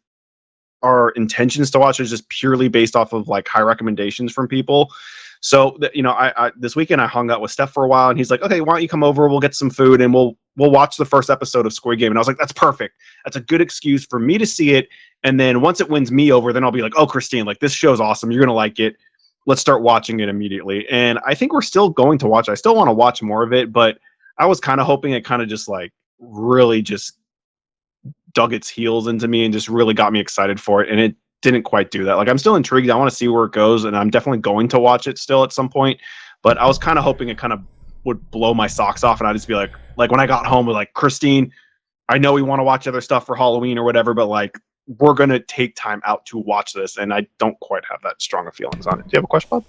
our intentions to watch is just purely based off of like high recommendations from people. So I this weekend I hung out with Steph for a while, and he's like, "Okay, why don't you come over? We'll get some food and we'll watch the first episode of Squid Game." And I was like, "That's perfect. That's a good excuse for me to see it. And then once it wins me over, then I'll be like, oh, Christine, like this show's awesome. You're gonna like it. Let's start watching it immediately." And I think we're still going to watch. I still want to watch more of it, but I was kind of hoping it kind of just like really just dug its heels into me and just really got me excited for it. And it didn't quite do that. Like, I'm still intrigued. I want to see where it goes, and I'm definitely going to watch it still at some point. But I was kind of hoping it kind of would blow my socks off, and I'd just be like when I got home, with like, Christine, I know we want to watch other stuff for Halloween or whatever, but like, we're gonna take time out to watch this, and I don't quite have that strong of feelings on it. Do you have a question, Bob?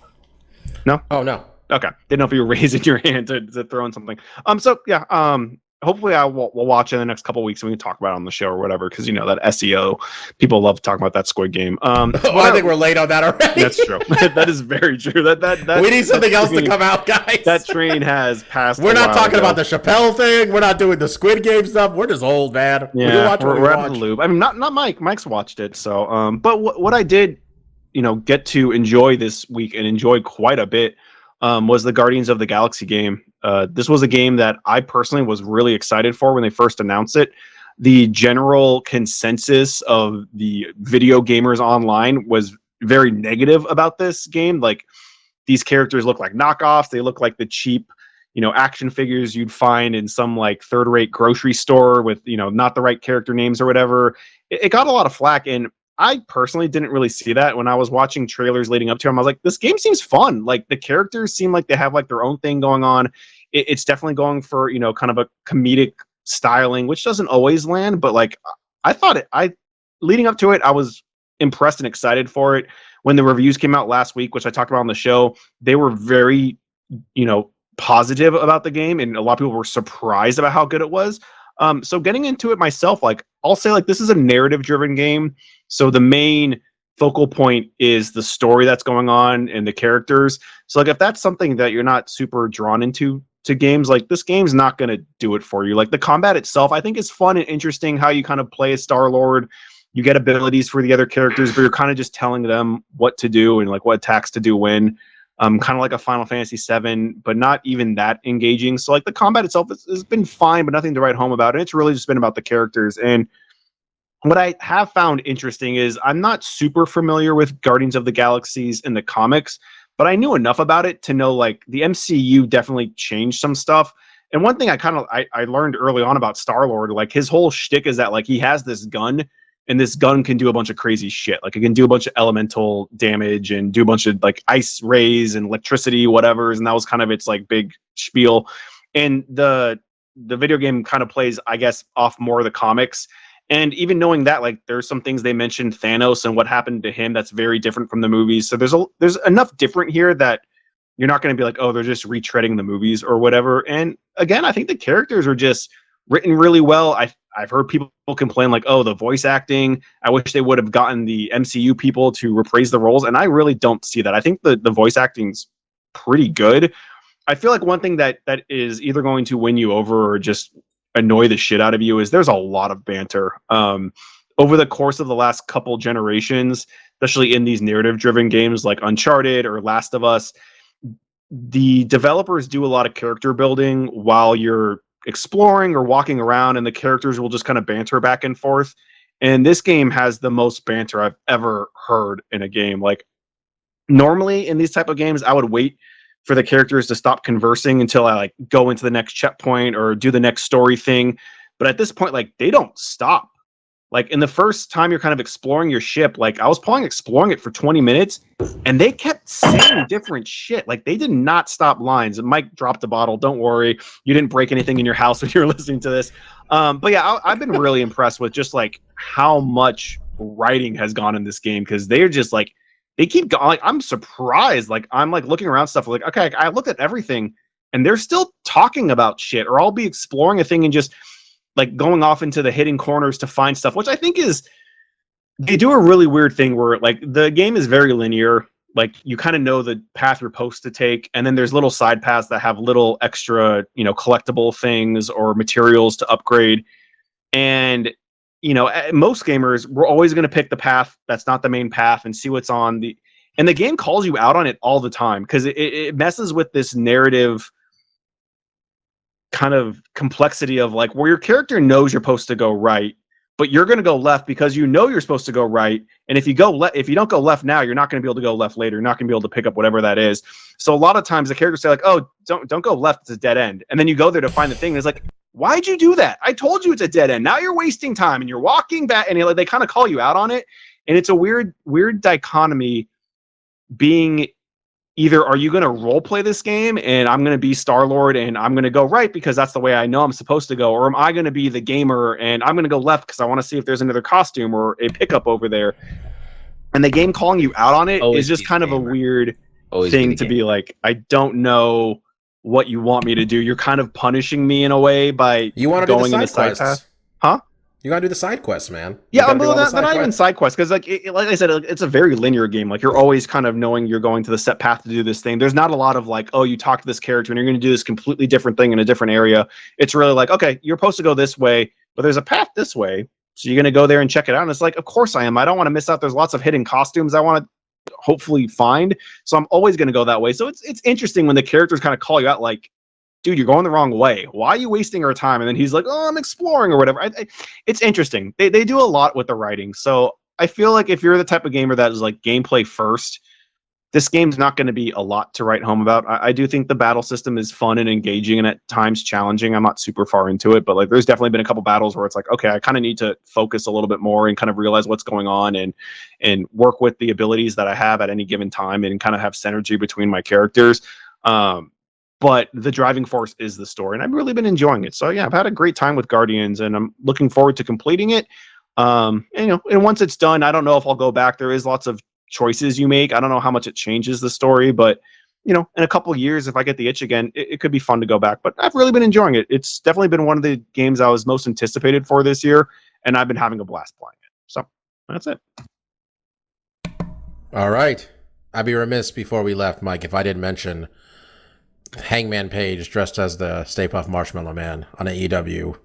No? Oh no. Okay. Didn't know if you were raising your hand to throw in something. So yeah, hopefully we'll watch it in the next couple of weeks and we can talk about it on the show or whatever, because that SEO, people love talking about that Squid Game. I think we're late on that already. That's true. That is very true. That we need something else to come out, guys. That train has passed. We're not talking about the Chappelle thing. We're not doing the Squid Game stuff. We're just old, man. Yeah, we're out of the loop. I mean, not Mike. Mike's watched it. So, but what I did, get to enjoy this week and enjoy quite a bit, was the Guardians of the Galaxy game. This was a game that I personally was really excited for when they first announced it. The general consensus of the video gamers online was very negative about this game. Like, these characters look like knockoffs. They look like the cheap, action figures you'd find in some like third-rate grocery store with, not the right character names or whatever. It got a lot of flack, and I personally didn't really see that when I was watching trailers leading up to them. I was like, this game seems fun. Like, the characters seem like they have like their own thing going on. It's definitely going for, kind of a comedic styling, which doesn't always land, but like, I thought leading up to it, I was impressed and excited for it. When the reviews came out last week, which I talked about on the show, they were very, positive about the game, and a lot of people were surprised about how good it was. So getting into it myself, like, I'll say like, this is a narrative driven game. So the main focal point is the story that's going on and the characters. So like, if that's something that you're not super drawn into to games, like, this game's not going to do it for you. Like, the combat itself, I think, is fun and interesting, how you kind of play as Star-Lord. You get abilities for the other characters, but you're kind of just telling them what to do and like what attacks to do when. Kind of like a Final Fantasy VII, but not even that engaging. So like, the combat itself has been fine, but nothing to write home about. And it's really just been about the characters. And what I have found interesting is I'm not super familiar with Guardians of the Galaxies in the comics, but I knew enough about it to know like the MCU definitely changed some stuff. And one thing I learned early on about Star-Lord, like, his whole shtick is that like, he has this gun, and this gun can do a bunch of crazy shit. Like, it can do a bunch of elemental damage and do a bunch of like ice rays and electricity, whatever. And that was kind of its like big spiel. And the video game kind of plays, I guess, off more of the comics. And even knowing that, like, there's some things they mentioned Thanos and what happened to him that's very different from the movies. So there's enough different here that you're not going to be like, oh, they're just retreading the movies or whatever. And again, I think the characters are just written really well. I've heard people complain like, oh, the voice acting, I wish they would have gotten the MCU people to reprise the roles. And I really don't see that. I think the voice acting's pretty good. I feel like one thing that is either going to win you over or just annoy the shit out of you is there's a lot of banter. Over the course of the last couple generations, especially in these narrative-driven games like Uncharted or Last of Us, the developers do a lot of character building while you're exploring or walking around, and the characters will just kind of banter back and forth. And this game has the most banter I've ever heard in a game. Like, normally in these type of games, I would wait for the characters to stop conversing until I like go into the next checkpoint or do the next story thing. But at this point, like, they don't stop. Like, in the first time you're kind of exploring your ship, like, I was probably exploring it for 20 minutes, and they kept saying different shit. Like, they did not stop lines. Mike dropped the bottle. Don't worry. You didn't break anything in your house when you were listening to this. But yeah, I've been really impressed with just, like, how much writing has gone in this game, because they're just, like, they keep going. Like, I'm surprised. Like, I'm, like, looking around stuff. Like, okay, I looked at everything, and they're still talking about shit. Or I'll be exploring a thing and just, like, going off into the hidden corners to find stuff, which I think is They do a really weird thing where like the game is very linear. Like you kind of know the path you're supposed to take, and then there's little side paths that have little extra, collectible things or materials to upgrade. And most gamers, we're always going to pick the path that's not the main path and see what's on the. And the game calls you out on it all the time because it messes with this narrative kind of complexity of like where your character knows you're supposed to go right, but you're going to go left because you're supposed to go right. And if you don't go left now, you're not going to be able to go left later. You're not going to be able to pick up whatever that is. So a lot of times the characters say like, "Oh, don't go left. It's a dead end." And then you go there to find the thing. And it's like, why'd you do that? I told you it's a dead end. Now you're wasting time and you're walking back. And they kind of call you out on it. And it's a weird dichotomy being either are you going to role play this game and I'm going to be Star-Lord and I'm going to go right because that's the way I know I'm supposed to go, or am I going to be the gamer and I'm going to go left because I want to see if there's another costume or a pickup over there. And the game calling you out on it is just kind of a weird thing to be like, I don't know what you want me to do. You're kind of punishing me in a way by going in the side path. Huh? You gotta do the side quests, man. Yeah, they're not even side quests because, like I said, it's a very linear game. Like you're always kind of knowing you're going to the set path to do this thing. There's not a lot of like, oh, you talk to this character and you're going to do this completely different thing in a different area. It's really like, okay, you're supposed to go this way, but there's a path this way, so you're going to go there and check it out. And it's like, of course I am. I don't want to miss out. There's lots of hidden costumes I want to hopefully find, so I'm always going to go that way. So it's interesting when the characters kind of call you out, like, dude, you're going the wrong way. Why are you wasting our time? And then he's like, oh, I'm exploring or whatever. It's interesting. They do a lot with the writing. So I feel like if you're the type of gamer that is like gameplay first, this game's not going to be a lot to write home about. I do think the battle system is fun and engaging and at times challenging. I'm not super far into it, but like there's definitely been a couple battles where it's like, okay, I kind of need to focus a little bit more and kind of realize what's going on and work with the abilities that I have at any given time and kind of have synergy between my characters. But the driving force is the story, and I've really been enjoying it. So yeah, I've had a great time with Guardians, and I'm looking forward to completing it. And once it's done, I don't know if I'll go back. There is lots of choices you make. I don't know how much it changes the story, but in a couple of years, if I get the itch again, it could be fun to go back. But I've really been enjoying it. It's definitely been one of the games I was most anticipated for this year, and I've been having a blast playing it. So that's it. All right. I'd be remiss before we left, Mike, if I didn't mention Hangman Page dressed as the Stay Puft Marshmallow Man on AEW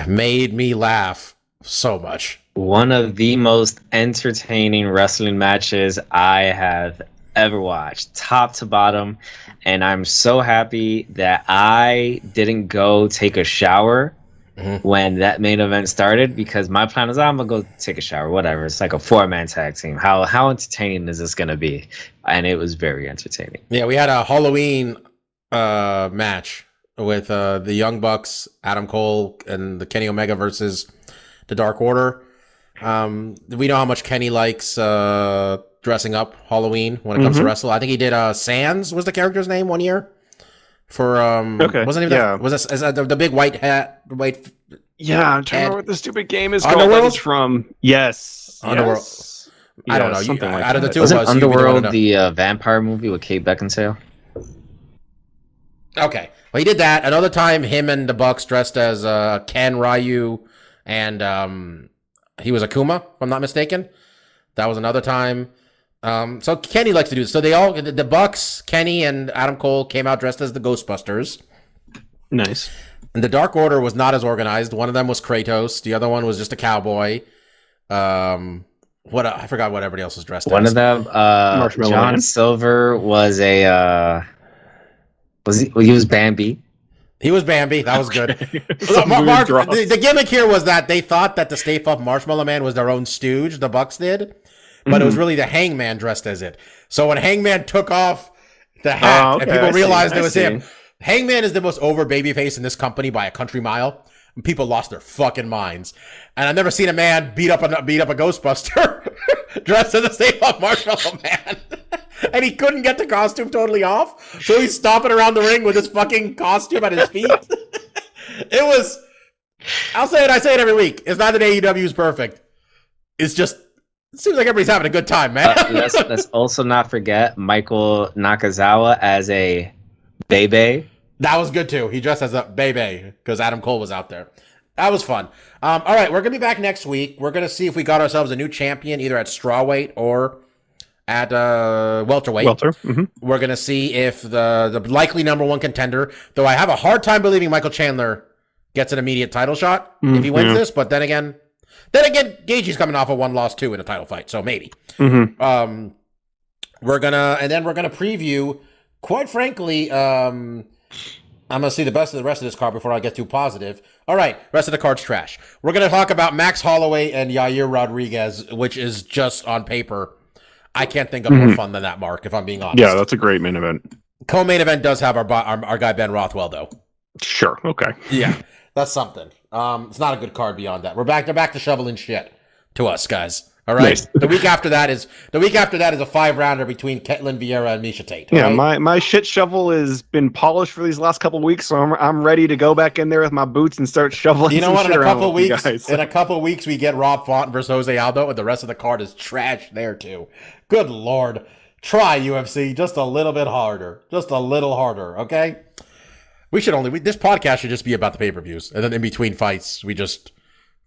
made me laugh so much. One of the most entertaining wrestling matches I have ever watched, top to bottom. And I'm so happy that I didn't go take a shower when that main event started, because my plan was, I'm gonna go take a shower, whatever. It's like a 4-man tag team. How entertaining is this gonna be? And it was very entertaining. Yeah, we had a Halloween match with the Young Bucks, Adam Cole, and the Kenny Omega versus the Dark Order. We know how much Kenny likes dressing up Halloween when it comes to wrestle. I think he did Sans was the character's name one year. For wasn't even that, was this the big white hat, white? Yeah, I'm trying to remember what the stupid game is called. Underworld from Underworld. Yes. I don't know. Something like out of the two Wasn't of us, Underworld the vampire movie with Kate Beckinsale? Okay, well he did that. Another time, him and the Bucks dressed as Ken, Ryu, and he was Akuma, if I'm not mistaken. That was another time. So Kenny likes to do this. So the Bucks, Kenny, and Adam Cole came out dressed as the Ghostbusters. Nice. And the Dark Order was not as organized. One of them was Kratos. The other one was just a cowboy. I forgot what everybody else was dressed as. One of them, John Silver was he was Bambi. He was Bambi. That was good. Mark, the gimmick here was that they thought that the Stay Puft Marshmallow Man was their own stooge. The Bucks did. But it was really the Hangman dressed as it. So when Hangman took off the hat and people realized it was him, Hangman is the most over babyface in this company by a country mile. And people lost their fucking minds. And I've never seen a man beat up a Ghostbuster dressed as a Stay Puft Marshmallow Man. And he couldn't get the costume totally off. So he's stomping around the ring with his fucking costume at his feet. It was, I say it every week. It's not that AEW is perfect. It's just, it seems like everybody's having a good time, man. Let's also not forget Michael Nakazawa as a Bebe. That was good too. He dressed as a Bebe because Adam Cole was out there. That was fun. All right, we're going to be back next week. We're going to see if we got ourselves a new champion, either at strawweight or at welterweight. We're going to see if the likely number one contender, though I have a hard time believing Michael Chandler gets an immediate title shot if he wins this. But then again, Gaethje's coming off a 1-loss 2 in a title fight, so maybe. We're gonna preview. Quite frankly, I'm gonna see the rest of this card before I get too positive. All right, rest of the card's trash. We're gonna talk about Max Holloway and Yair Rodriguez, which is just on paper. I can't think of more fun than that, Mark. If I'm being honest. Yeah, that's a great main event. Co-main event does have our guy Ben Rothwell though. Sure. Okay. Yeah, that's something. It's not a good card beyond that. They're back to shoveling shit to us, guys. All right. Nice. The week after that is a 5-rounder between Ketlin Vieira and Misha Tate. Yeah, right? my shit shovel has been polished for these last couple of weeks, so I'm ready to go back in there with my boots and start shoveling. You know what? In a couple of weeks, we get Rob Font versus Jose Aldo, and the rest of the card is trash there too. Good Lord. Try UFC just a little bit harder. Just a little harder, okay? This podcast should just be about the pay-per-views, and then in between fights, we just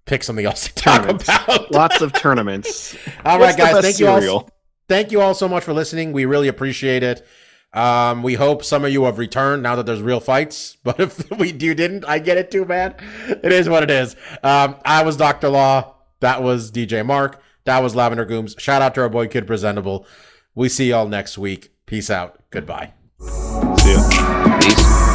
pick something else to talk about. Lots of tournaments. All right, guys. Thank you all so much for listening. We really appreciate it. We hope some of you have returned now that there's real fights. But if you didn't, I get it too, man. It is what it is. I was Dr. Law. That was DJ Mark. That was Lavender Gooms. Shout out to our boy Kid Presentable. We see y'all next week. Peace out. Goodbye. See ya. Peace.